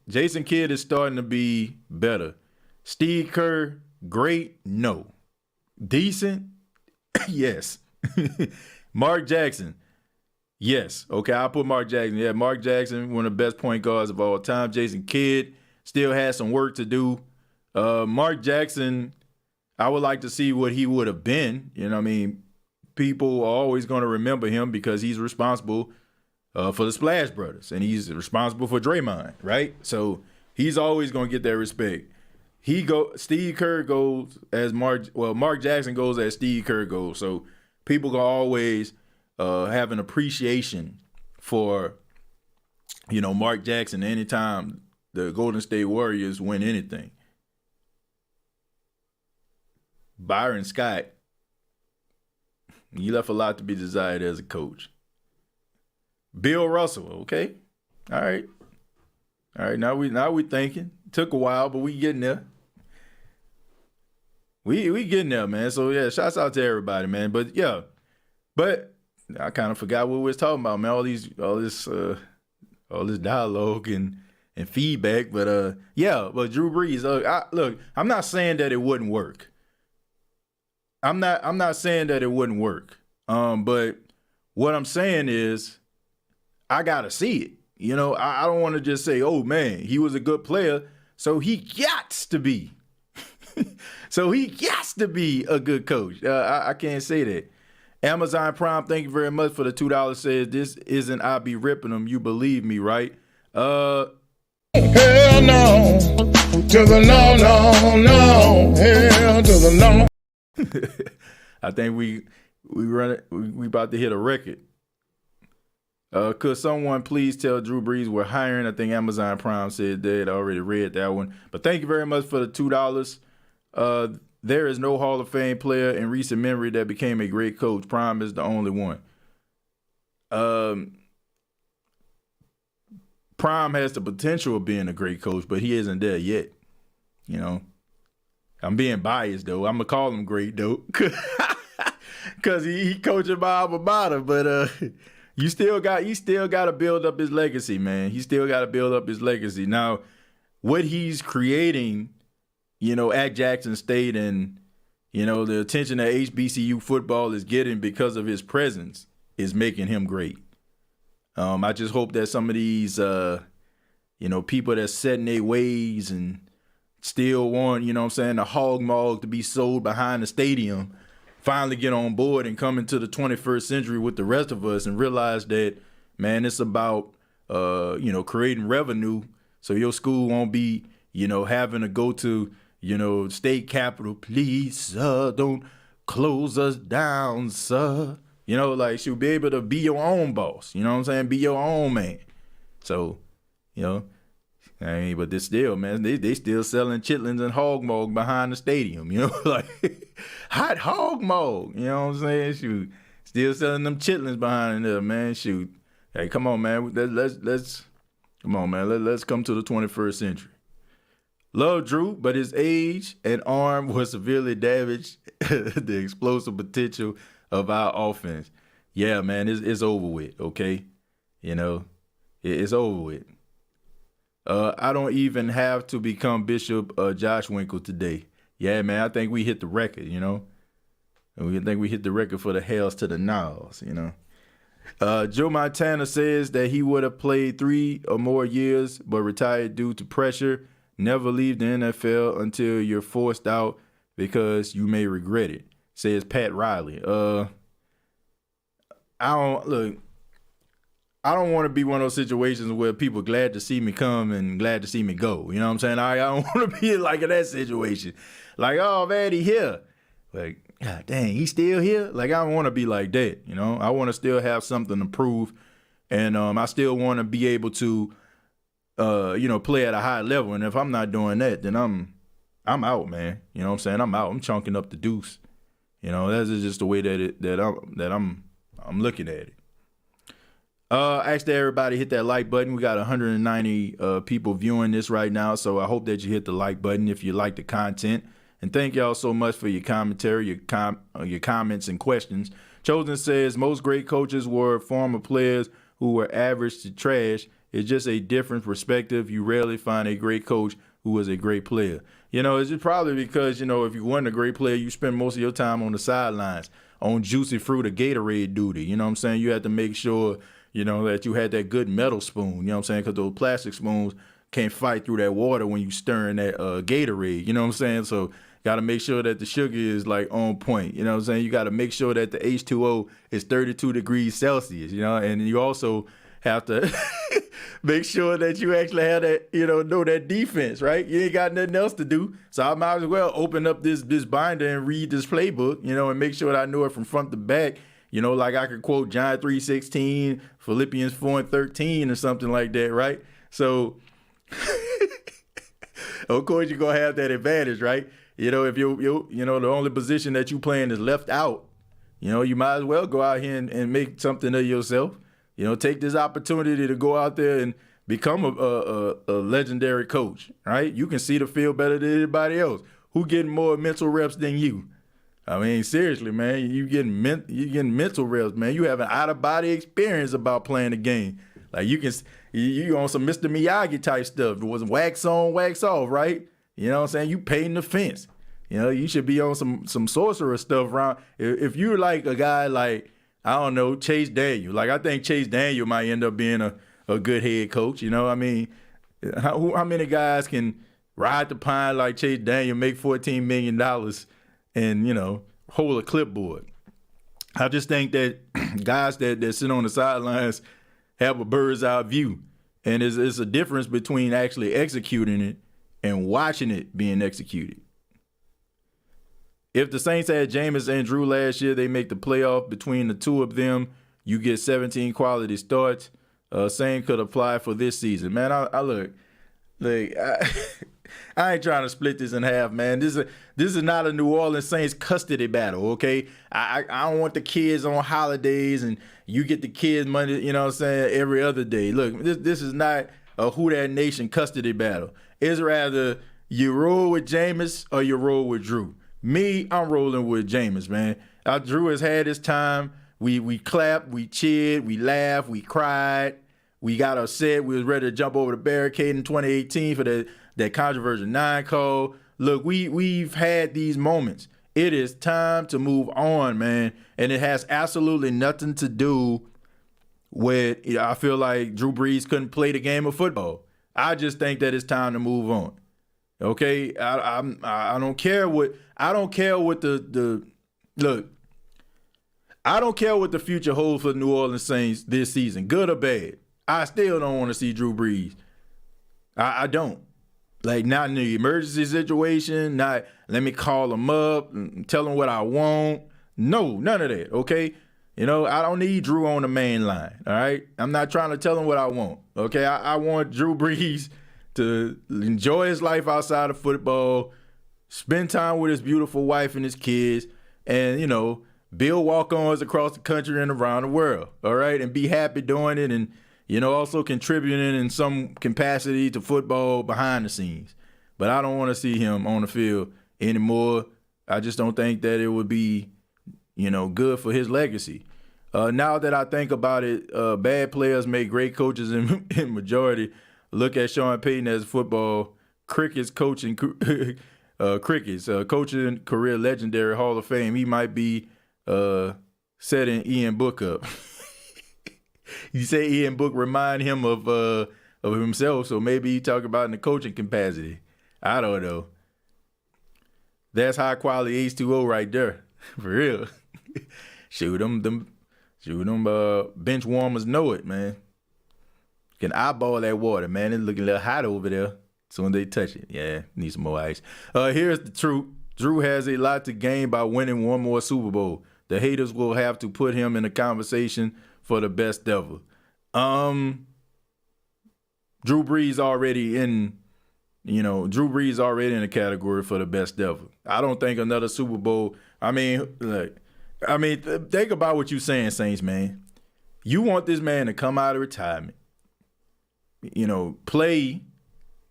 Kidd is starting to be better. Steve Kerr, great? No. Decent? Yes. Mark Jackson? Yes. Okay, I'll put Mark Jackson. Yeah, Mark Jackson, one of the best point guards of all time. Jason Kidd still has some work to do. Mark Jackson, I would like to see what he would have been. People are always going to remember him because he's responsible for the Splash Brothers, and he's responsible for Draymond, right? So he's always going to get that respect. Steve Kerr goes as Mark Jackson goes as Steve Kerr goes. So people can always have an appreciation for, Mark Jackson anytime the Golden State Warriors win anything. Byron Scott, he left a lot to be desired as a coach. Bill Russell, okay. All right. Now we thinking. Took a while, but we getting there. We getting there, man. So yeah, shouts out to everybody, man. But I kind of forgot what we was talking about, man. All this dialogue and feedback. But Drew Brees. Look, I'm not saying that it wouldn't work. I'm not saying that it wouldn't work. But what I'm saying is, I gotta see it. I don't want to just say, oh man, he was a good player, so he gots to be. So he gots to be a good coach. I can't say that. Amazon Prime, thank you very much for the $2. Says this isn't I be ripping them. You believe me, right? Hell no. To the no, no, no. Hell to the no. I think we about to hit a record. Could someone please tell Drew Brees we're hiring? I think Amazon Prime said that. I already read that one. But thank you very much for the $2. There is no Hall of Fame player in recent memory that became a great coach. Prime is the only one. Prime has the potential of being a great coach, but he isn't there yet. I'm being biased, though. I'm going to call him great, though. Because he coaching my alma mater. But you still got to build up his legacy, man. He still got to build up his legacy. Now, what he's creating, at Jackson State and, the attention that HBCU football is getting because of his presence is making him great. I just hope that some of these, people that's set in their ways and still want, the hog mog to be sold behind the stadium, finally get on board and come into the 21st century with the rest of us and realize that, man, it's about, creating revenue so your school won't be, having to go to, state capitol. Please, sir, don't close us down, sir. She'll be able to be your own boss. You know what I'm saying? Be your own man. So, but they still, man, they still selling chitlins and hog mog behind the stadium, hot hog mog, you know what I'm saying? Shoot, still selling them chitlins behind there, man. Shoot, hey, come on, man, let's come on, man, let's come to the 21st century. Love Drew, but his age and arm was severely damaged. The explosive potential of our offense. Yeah, man, it's over with. Okay, it's over with. I don't even have to become Bishop Josh Winkle today. Yeah, man, I think we hit the record, And we think we hit the record for the hells to the nows, Joe Montana says that he would have played 3 or more years but retired due to pressure. Never leave the NFL until you're forced out because you may regret it, says Pat Riley. I don't want to be one of those situations where people glad to see me come and glad to see me go. You know what I'm saying? I don't want to be like in that situation. Like, oh, man, he here. Like, God dang, he still here? Like, I don't want to be like that, I want to still have something to prove, and I still want to be able to, play at a high level. And if I'm not doing that, then I'm out, man. You know what I'm saying? I'm out. I'm chunking up the deuce. That's just the way that I'm looking at it. Ask that everybody hit that like button. We got 190 people viewing this right now, so I hope that you hit the like button if you like the content. And thank y'all so much for your commentary, your comments and questions. Chosen says most great coaches were former players who were average to trash. It's just a different perspective. You rarely find a great coach who was a great player. It's just probably because, if you weren't a great player, you spend most of your time on the sidelines on juicy fruit or Gatorade duty. You know what I'm saying? You had to make sure, that you had that good metal spoon. You know what I'm saying? Because those plastic spoons can't fight through that water when you stirring that Gatorade. You know what I'm saying? So got to make sure that the sugar is like on point. You know what I'm saying? You got to make sure that the H2O is 32 degrees Celsius, and you also have to make sure that you actually have that, know that defense, right? You ain't got nothing else to do. So I might as well open up this binder and read this playbook, and make sure that I know it from front to back. Like I could quote John 3:16, Philippians 4:13 or something like that, right? So of course you're going to have that advantage, right? If you the only position that you playing is left out, you might as well go out here and make something of yourself. Take this opportunity to go out there and become a legendary coach, right? You can see the field better than anybody else. Who getting more mental reps than you? I mean, seriously, man, you getting mental reps, man. You have an out-of-body experience about playing the game. Like you on some Mr. Miyagi type stuff. It was wax on, wax off, right? You know what I'm saying? You painting the fence. You should be on some sorcerer stuff around. If you're like a guy like, I don't know, Chase Daniel. Like I think Chase Daniel might end up being a good head coach. I mean, how many guys can ride the pine like Chase Daniel, make $14 million and, hold a clipboard? I just think that guys that sit on the sidelines have a bird's eye view. And it's a difference between actually executing it and watching it being executed. If the Saints had Jameis and Drew last year, they make the playoff between the two of them. You get 17 quality starts. Same could apply for this season. Man, I look, I ain't trying to split this in half, man. This is not a New Orleans Saints custody battle, okay? I don't want the kids on holidays and you get the kids money, you know what I'm saying, every other day. Look, this is not a Who Dat Nation custody battle. It's rather you roll with Jameis or you roll with Drew. Me, I'm rolling with Jameis, man. Drew has had his time. We clapped, we cheered, we laughed, we cried. We got upset. We was ready to jump over the barricade in 2018 for that controversial 9 call. Look, we've had these moments. It is time to move on, man. And it has absolutely nothing to do with, I feel like Drew Brees couldn't play the game of football. I just think that it's time to move on. Okay, I don't care what the look. I don't care what the future holds for the New Orleans Saints this season, good or bad. I still don't want to see Drew Brees. I don't. Like, not in the emergency situation, not let me call him up and tell him what I want. No, none of that, okay? I don't need Drew on the main line, all right? I'm not trying to tell him what I want, okay? I want Drew Brees to enjoy his life outside of football, spend time with his beautiful wife and his kids, and, build walk-ons across the country and around the world, all right? And be happy doing it and, also contributing in some capacity to football behind the scenes. But I don't want to see him on the field anymore. I just don't think that it would be, good for his legacy. Now that I think about it, bad players make great coaches in majority. Look at Sean Payton as football, crickets coaching Crickets, coaching career legendary Hall of Fame. He might be setting Ian Book up. You say Ian Book remind him of himself, so maybe he talk about in the coaching capacity. I don't know. That's high quality H2O right there, for real. Shoot them bench warmers know it, man. Can eyeball that water, man. It's looking a little hot over there. Soon as they touch it, yeah, need some more ice. Here's the truth. Drew has a lot to gain by winning one more Super Bowl. The haters will have to put him in the conversation for the best ever. Drew Brees already in the category for the best ever. I don't think another Super Bowl. Think about what you're saying, Saints, man. You want this man to come out of retirement, play,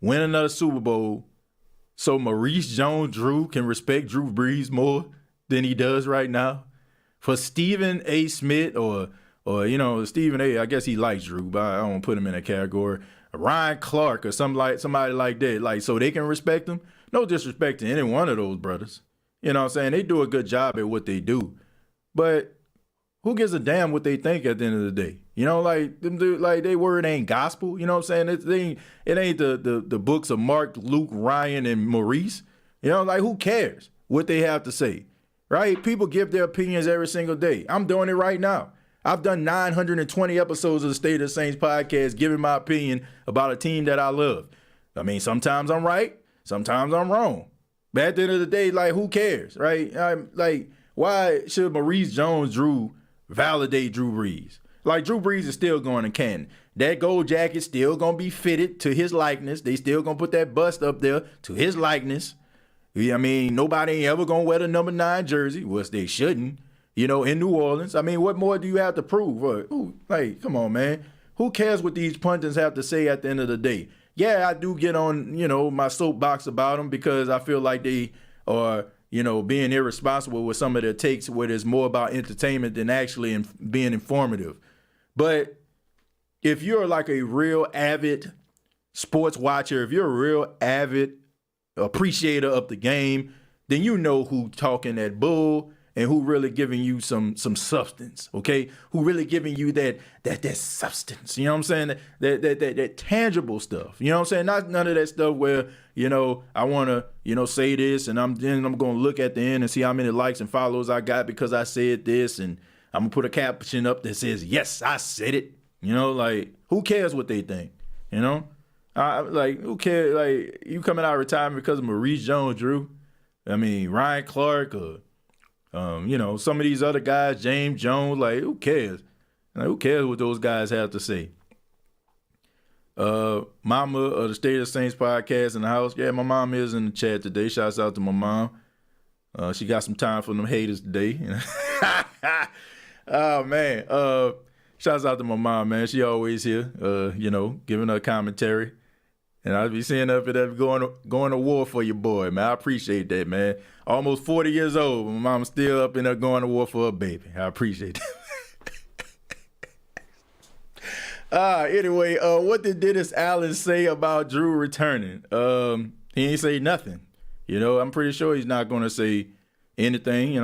win another Super Bowl, so Maurice Jones-Drew can respect Drew Brees more than he does right now. For Stephen A. Smith or Stephen A., I guess he likes Drew, but I don't put him in that category. Ryan Clark or somebody like that, so they can respect him. No disrespect to any one of those brothers. You know what I'm saying? They do a good job at what they do. But who gives a damn what they think at the end of the day? Them dude, they word ain't gospel. You know what I'm saying? It ain't the books of Mark, Luke, Ryan, and Maurice. Who cares what they have to say? Right? People give their opinions every single day. I'm doing it right now. I've done 920 episodes of the State of the Saints podcast giving my opinion about a team that I love. Sometimes I'm right, sometimes I'm wrong. But at the end of the day, who cares, right? Why should Maurice Jones-Drew validate Drew Brees? Drew Brees is still going to Canton. That gold jacket still going to be fitted to his likeness. They still going to put that bust up there to his likeness. Nobody ain't ever going to wear the number 9 jersey, which they shouldn't. In New Orleans. What more do you have to prove? Come on, man. Who cares what these pundits have to say at the end of the day? Yeah, I do get on, my soapbox about them because I feel like they are, being irresponsible with some of their takes where it's more about entertainment than actually being informative. But if you're a real avid sports watcher, if you're a real avid appreciator of the game, then you know who talking that bull and who really giving you some substance, okay? Who really giving you that substance, you know what I'm saying? That tangible stuff, you know what I'm saying? Not none of that stuff where, I want to, say this and I'm going to look at the end and see how many likes and follows I got because I said this and I'm going to put a caption up that says, yes, I said it. Who cares what they think, who cares? You coming out of retirement because of Maurice Jones-Drew? Ryan Clark or some of these other guys, James Jones, who cares? Who cares what those guys have to say? Mama of the State of the Saints podcast in the house. Yeah, my mom is in the chat today. Shouts out to my mom. She got some time for them haters today. Oh, man. Shouts out to my mom, man. She always here, giving her commentary. And I'll be seeing up there going to war for your boy, man. I appreciate that, man. Almost 40 years old. My mom's still up in there going to war for her baby. I appreciate that. Anyway, what did Dennis Allen say about Drew returning? He ain't say nothing. I'm pretty sure he's not going to say anything.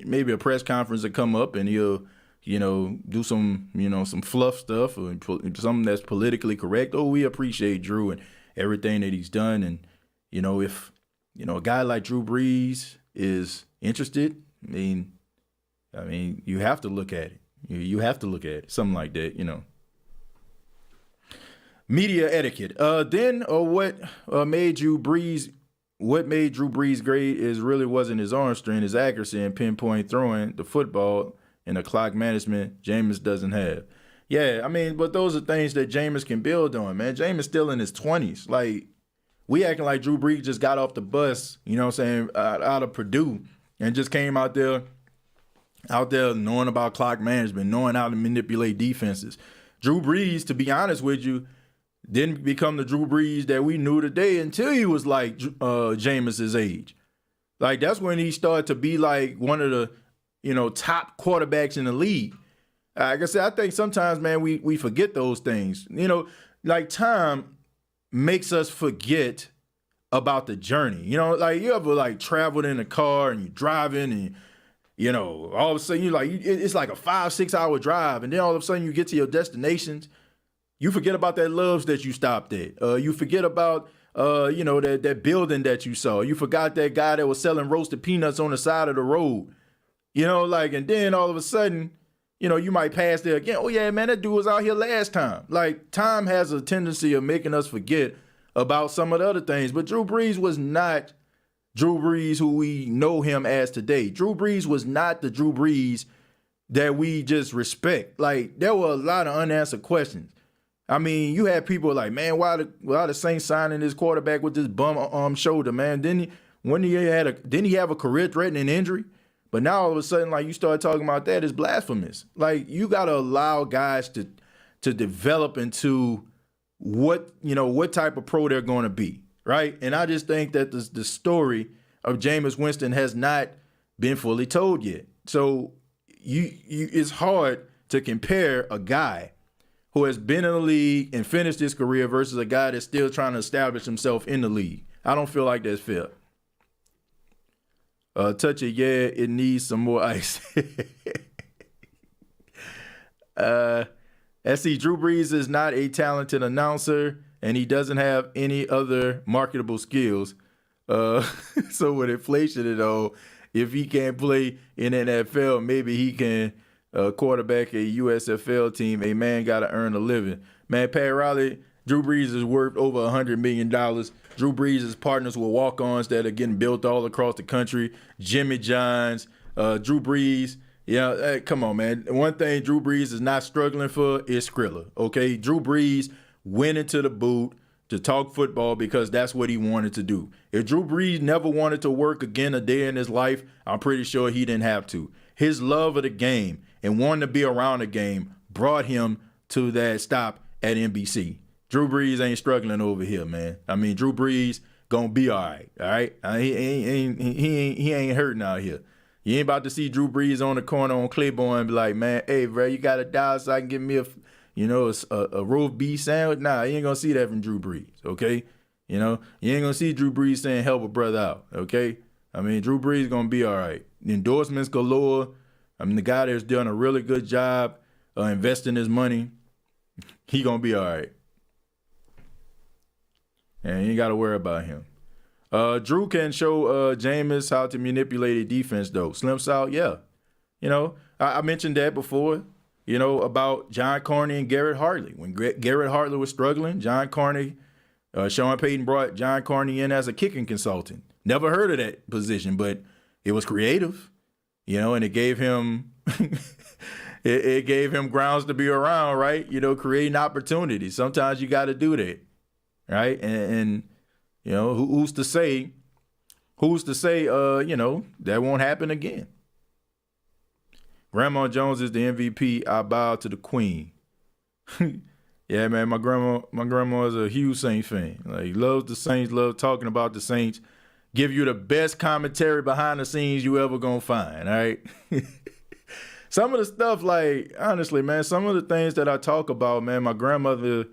Maybe a press conference will come up and he'll, do some, some fluff stuff or something that's politically correct. Oh, we appreciate Drew and everything that he's done. And, if, a guy like Drew Brees is interested, you have to look at it. You have to look at it. Something like that, Media etiquette. What made Drew Brees great is really wasn't his arm strength, his accuracy and pinpoint throwing the football and the clock management Jameis doesn't have. Yeah, but those are things that Jameis can build on, man. Jameis still in his 20s. We acting like Drew Brees just got off the bus, out of Purdue and just came out there knowing about clock management, knowing how to manipulate defenses. Drew Brees, to be honest with you, didn't become the Drew Brees that we knew today until he was like Jameis's age. That's when he started to be one of the, top quarterbacks in the league. Like I said, I think sometimes, man, we forget those things. Time makes us forget about the journey. You know, like you ever like traveled in a car and you're driving and, you know, all of a sudden it's like a 5-6 hour drive. And then all of a sudden you get to your destinations. You forget about that Love's that you stopped at. You forget about, that building that you saw. You forgot that guy that was selling roasted peanuts on the side of the road. You know, like, and then all of a sudden, you know, you might pass there again. Oh, yeah, man, that dude was out here last time. Like, time has a tendency of making us forget about some of the other things. But Drew Brees was not Drew Brees who we know him as today. Drew Brees was not the Drew Brees that we just respect. Like, there were a lot of unanswered questions. I mean, you had people like, man, why the Saints signing this quarterback with this bum shoulder, man? Didn't he have a career-threatening injury? But now all of a sudden, like, you start talking about that, it's blasphemous. Like, you got to allow guys to develop into what type of pro they're going to be, right? And I just think that the story of Jameis Winston has not been fully told yet. So it's hard to compare a guy who has been in the league and finished his career versus a guy that's still trying to establish himself in the league. I don't feel like that's fair. Touch it, yeah, it needs some more ice. SC, Drew Brees is not a talented announcer, and he doesn't have any other marketable skills. So with inflation and all, if he can't play in NFL, maybe he can quarterback a USFL team. A man got to earn a living. Man, Pat Riley, Drew Brees is worth over $100 million. Drew Brees is partners with walk-ons that are getting built all across the country. Jimmy Johns, Drew Brees. Yeah, hey, come on, man. One thing Drew Brees is not struggling for is Skrilla, okay? Drew Brees went into the booth to talk football because that's what he wanted to do. If Drew Brees never wanted to work again a day in his life, I'm pretty sure he didn't have to. His love of the game and wanting to be around the game brought him to that stop at NBC. Drew Brees ain't struggling over here, man. I mean, Drew Brees gonna be all right? He ain't hurting out here. You ain't about to see Drew Brees on the corner on Claiborne and be like, man, hey, bro, you got $1 so I can get me a roast beef sandwich? Nah, you ain't gonna see that from Drew Brees, okay? You know, you ain't gonna see Drew Brees saying help a brother out, okay? I mean, Drew Brees gonna be all right. Endorsements galore. I mean, the guy that's done a really good job investing his money, he gonna be all right. And you ain't got to worry about him. Drew can show Jameis how to manipulate a defense, though. Slim South, yeah. You know, I mentioned that before, you know, about John Carney and Garrett Hartley. When Garrett Hartley was struggling, John Carney, Sean Payton brought John Carney in as a kicking consultant. Never heard of that position, but it was creative, you know, and it gave him it gave him grounds to be around, right? You know, creating opportunities. Sometimes you got to do that. Right. And you know, who's to say, that won't happen again. Grandma Jones is the MVP. I bow to the queen. Yeah, man, my grandma is a huge Saints fan. Like, loves the Saints, loves talking about the Saints. Give you the best commentary behind the scenes you ever gonna find, all right? Some of the stuff, like, honestly, man, some of the things that I talk about, man, my grandmother,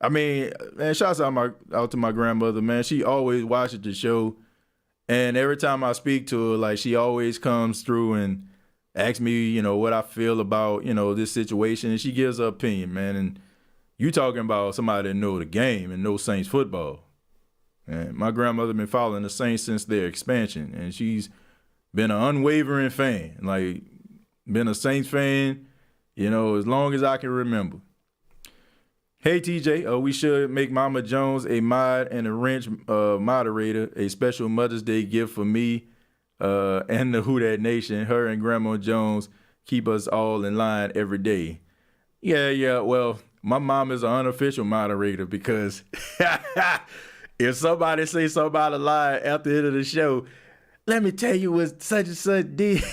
I mean, man, shouts out to my grandmother, man. She always watches the show. And every time I speak to her, like, she always comes through and asks me, you know, what I feel about, you know, this situation. And she gives her opinion, man. And you talking about somebody that know the game and know Saints football. And my grandmother been following the Saints since their expansion. And she's been an unwavering fan. Like, been a Saints fan, you know, as long as I can remember. Hey, TJ, we should make Mama Jones a mod and a wrench moderator, a special Mother's Day gift for me and the Who Dat Nation. Her and Grandma Jones keep us all in line every day. Yeah, well, my mom is an unofficial moderator because if somebody say something out of line after the end of the show, let me tell you what such and such did.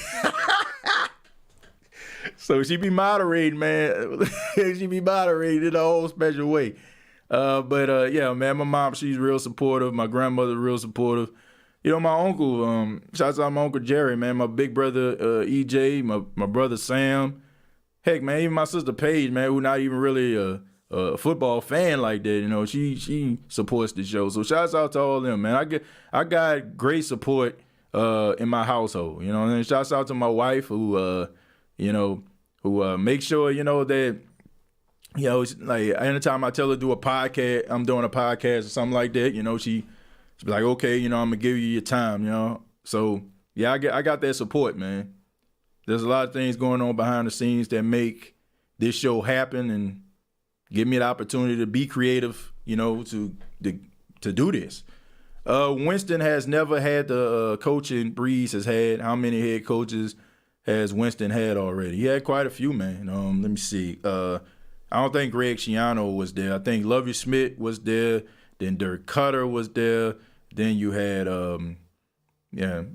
So she be moderating, man. She be moderating in a whole special way. Yeah, man, my mom, she's real supportive. My grandmother, real supportive. You know, my uncle, shouts out my Uncle Jerry, man, my big brother, EJ, my brother Sam. Heck, man, even my sister Paige, man, who not even really a a football fan like that. You know, she supports the show. So shouts out to all of them, man. I got great support in my household. You know, and shouts out to my wife who makes sure, you know, that, you know, like anytime I tell her to do a podcast, I'm doing a podcast or something like that, you know, she's like, okay, you know, I'm gonna give you your time, you know. So yeah, I got that support, man. There's a lot of things going on behind the scenes that make this show happen and give me the opportunity to be creative, you know, to do this. Winston has never had the coaching Brees has had. How many head coaches has Winston had already? He had quite a few, man. Let me see. I don't think Greg Schiano was there. I think Lovie Smith was there. Then Dirk Cutter was there. Then you had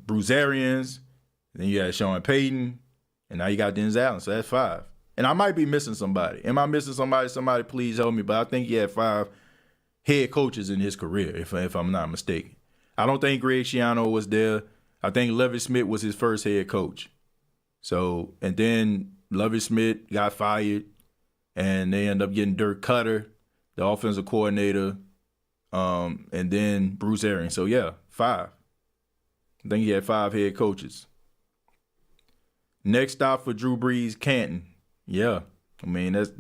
Bruce Arians. Then you had Sean Payton. And now you got Dennis Allen. So that's 5. And I might be missing somebody. Am I missing somebody? Somebody please help me. But I think he had 5 head coaches in his career, if I'm not mistaken. I don't think Greg Schiano was there. I think Lovie Smith was his first head coach. So, and then Lovie Smith got fired. And they end up getting Dirk Cutter, the offensive coordinator, and then Bruce Arians. So, yeah, 5. I think he had 5 head coaches. Next stop for Drew Brees, Canton. Yeah, I mean, that's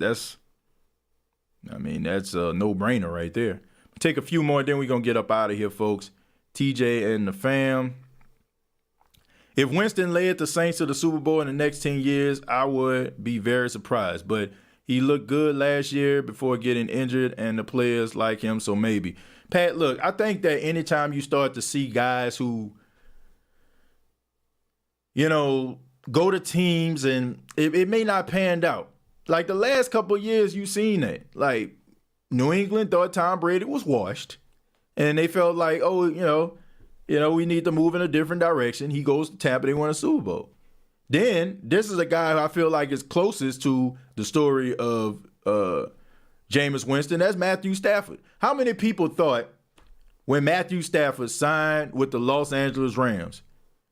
a no-brainer right there. Take a few more, then we're going to get up out of here, folks. TJ and the fam. If Winston led the Saints to the Super Bowl in the next 10 years, I would be very surprised. But he looked good last year before getting injured, and the players like him, so maybe. Pat, look, I think that anytime you start to see guys who, you know, go to teams and it may not pan out. Like the last couple of years, you've seen that. Like New England thought Tom Brady was washed, and they felt like, oh, you know, we need to move in a different direction. He goes to Tampa, they win a Super Bowl. Then this is a guy who I feel like is closest to the story of Jameis Winston. That's Matthew Stafford. How many people thought when Matthew Stafford signed with the Los Angeles Rams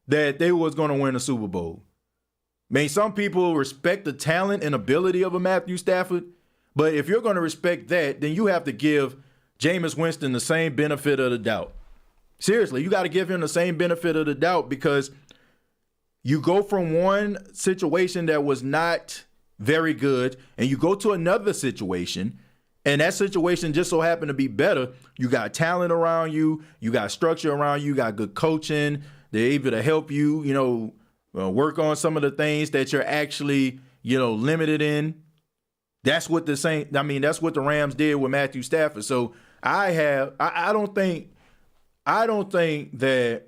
that they was going to win a Super Bowl? I mean, some people respect the talent and ability of a Matthew Stafford, but if you're going to respect that, then you have to give Jameis Winston the same benefit of the doubt. Seriously, you got to give him the same benefit of the doubt, because you go from one situation that was not very good and you go to another situation, and that situation just so happened to be better. You got talent around you. You got structure around you. You got good coaching. They're able to help you, you know, work on some of the things that you're actually, you know, limited in. That's what that's what the Rams did with Matthew Stafford. So I don't think that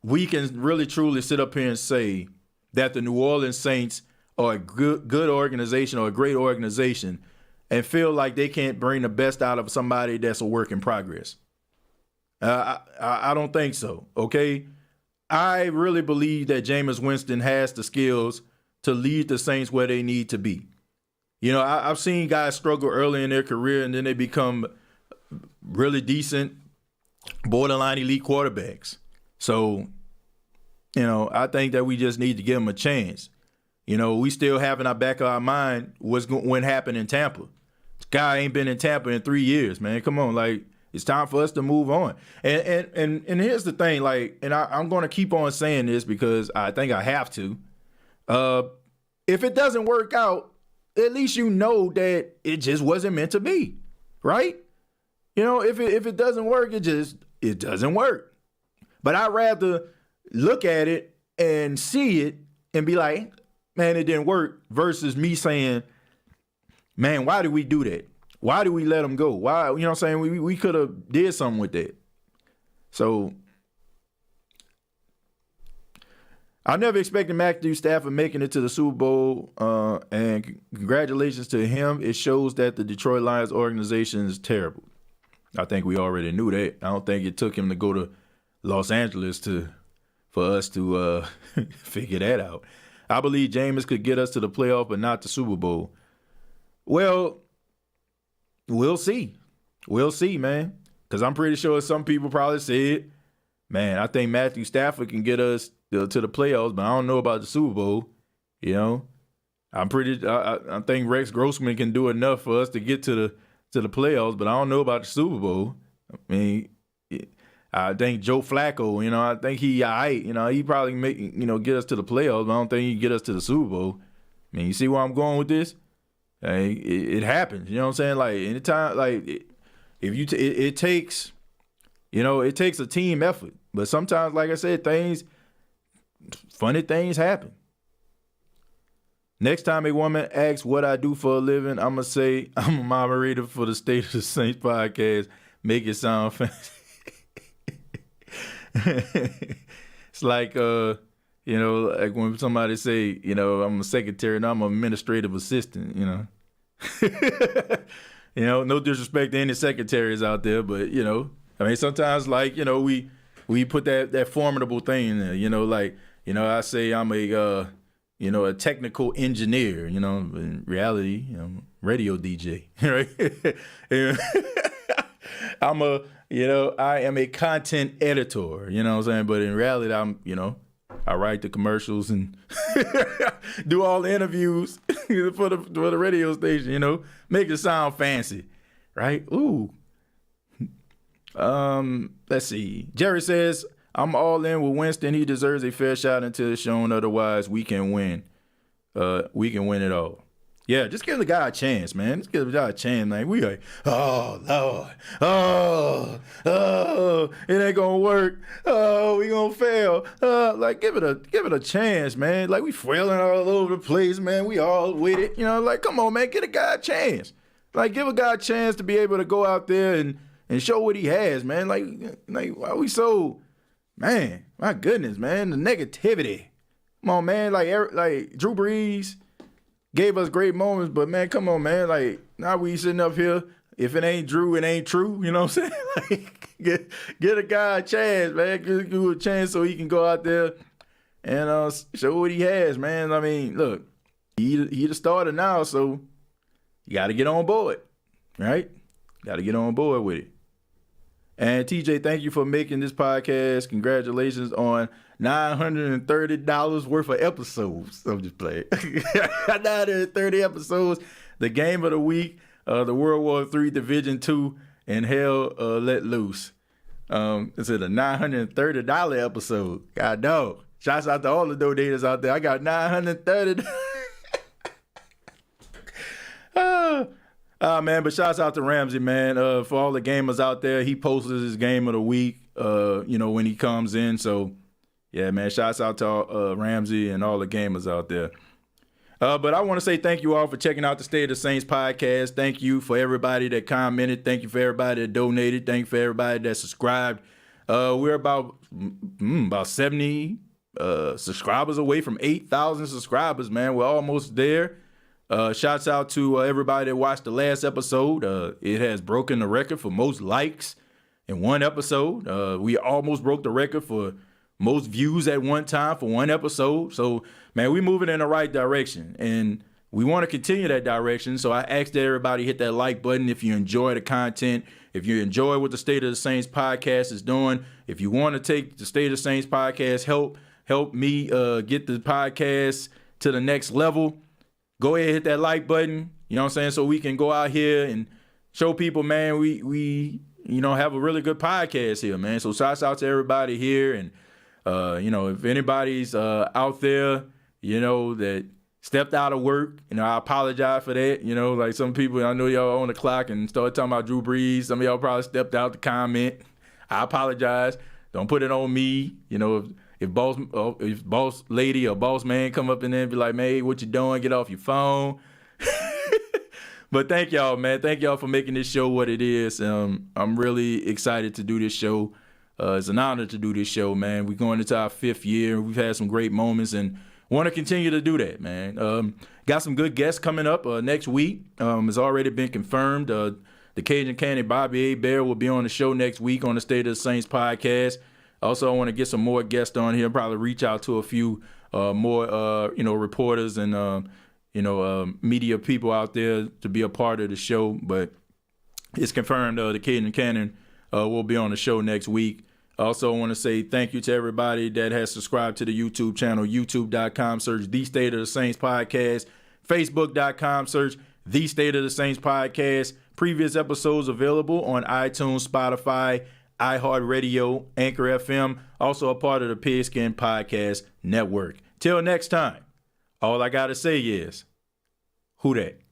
we can really truly sit up here and say that the New Orleans Saints are a good organization or a great organization and feel like they can't bring the best out of somebody that's a work in progress. I don't think so, okay? I really believe that Jameis Winston has the skills to lead the Saints where they need to be. You know, I've seen guys struggle early in their career and then they become really decent, borderline elite quarterbacks. So, you know, I think that we just need to give them a chance. You know, we still have in our back of our mind what happened in Tampa. This guy ain't been in Tampa in 3 years, man. Come on, like, it's time for us to move on. And here's the thing, like, and I'm going to keep on saying this because I think I have to. If it doesn't work out, at least you know that it just wasn't meant to be, right? You know, if it doesn't work, it doesn't work. But I'd rather look at it and see it and be like, man, it didn't work, versus me saying, man, why did we do that? Why did we let him go? Why, you know what I'm saying? We could have did something with that. So I never expected Matthew Stafford making it to the Super Bowl, and congratulations to him. It shows that the Detroit Lions organization is terrible. I think we already knew that. I don't think it took him to go to Los Angeles for us to figure that out. I believe Jameis could get us to the playoff, but not the Super Bowl. Well, we'll see. We'll see, man. Because I'm pretty sure some people probably said, man, I think Matthew Stafford can get us to the playoffs, but I don't know about the Super Bowl. You know, I think Rex Grossman can do enough for us to get to the playoffs, but I don't know about the Super Bowl. I mean, I think Joe Flacco, I think he all right. He probably get us to the playoffs, but I don't think he can get us to the Super Bowl. I mean, you see where I'm going with this? Hey, it happens. You know what I'm saying? Like anytime, it takes, it takes a team effort. But sometimes, like I said, funny things happen. Next time a woman asks what I do for a living, I'm going to say I'm a moderator for the State of the Saints podcast. Make it sound fancy. It's like, like when somebody say, I'm a secretary and I'm an administrative assistant, no disrespect to any secretaries out there, but, sometimes we put that formidable thing in there, I say I'm a technical engineer, in reality, radio DJ, right? I am a content editor, you know what I'm saying? But in reality, I write the commercials and do all the interviews for the radio station, make it sound fancy, right? Ooh. Let's see. Jerry says, I'm all in with Winston. He deserves a fair shot until it's shown otherwise. We can win. We can win it all. Yeah, just give the guy a chance, man. Just give the guy a chance. Like, we like, oh, Lord. Oh, it ain't gonna work. Oh, we gonna fail. Give it a chance, man. Like, we flailing all over the place, man. We all with it. Come on, man, give a guy a chance. Like, give a guy a chance to be able to go out there and show what he has, man. Like why we so, man, my goodness, man, the negativity. Come on, man, like Drew Brees gave us great moments, but man, come on, man. Like, now we sitting up here. If it ain't Drew, it ain't true. You know what I'm saying? Like, get a guy a chance, man. Give him a chance so he can go out there and show what he has, man. I mean, look, he the starter now, so you got to get on board, right? Got to get on board with it. And TJ, thank you for making this podcast. Congratulations on $930 worth of episodes. I'm just playing. 930 episodes. The game of the week, the World War III Division II, and Hell Let Loose. It's a $930 episode. God dog. Shouts out to all the donators out there. I got $930. Man, but shouts out to Ramsey, man. For all the gamers out there, he posted his game of the week, when he comes in. So, yeah, man, shouts out to Ramsey and all the gamers out there. But I want to say thank you all for checking out the State of the Saints podcast. Thank you for everybody that commented. Thank you for everybody that donated. Thank you for everybody that subscribed. We're about 70 subscribers away from 8,000 subscribers, man. We're almost there. Shouts out to everybody that watched the last episode. It has broken the record for most likes in one episode. We almost broke the record for most views at one time for one episode. So, man, we're moving in the right direction, and we want to continue that direction. So I ask that everybody hit that like button if you enjoy the content, if you enjoy what the State of the Saints podcast is doing. If you want to take the State of the Saints podcast, help me get the podcast to the next level, go ahead and hit that like button, you know what I'm saying, so we can go out here and show people, man, we have a really good podcast here, man. So shouts out to everybody here. And, if anybody's out there, that stepped out of work, I apologize for that. Like some people, I know y'all on the clock and started talking about Drew Brees. Some of y'all probably stepped out to comment. I apologize. Don't put it on me. If boss lady or boss man come up in there and be like, man, hey, what you doing? Get off your phone. But thank y'all, man. Thank y'all for making this show what it is. I'm really excited to do this show. It's an honor to do this show, man. We're going into our 5th year. We've had some great moments and want to continue to do that, man. Got some good guests coming up next week. It's already been confirmed. The Cajun Cannon Bobby A. Bear will be on the show next week on the State of the Saints podcast. Also, I want to get some more guests on here, probably reach out to a few more, reporters and, media people out there to be a part of the show. But it's confirmed the Cajun Cannon will be on the show next week. Also, I want to say thank you to everybody that has subscribed to the YouTube channel, youtube.com. Search The State of the Saints podcast. Facebook.com, search The State of the Saints Podcast. Previous episodes available on iTunes, Spotify, iHeartRadio, Anchor FM, also a part of the Pigskin Podcast Network. Till next time, all I got to say is, who dat?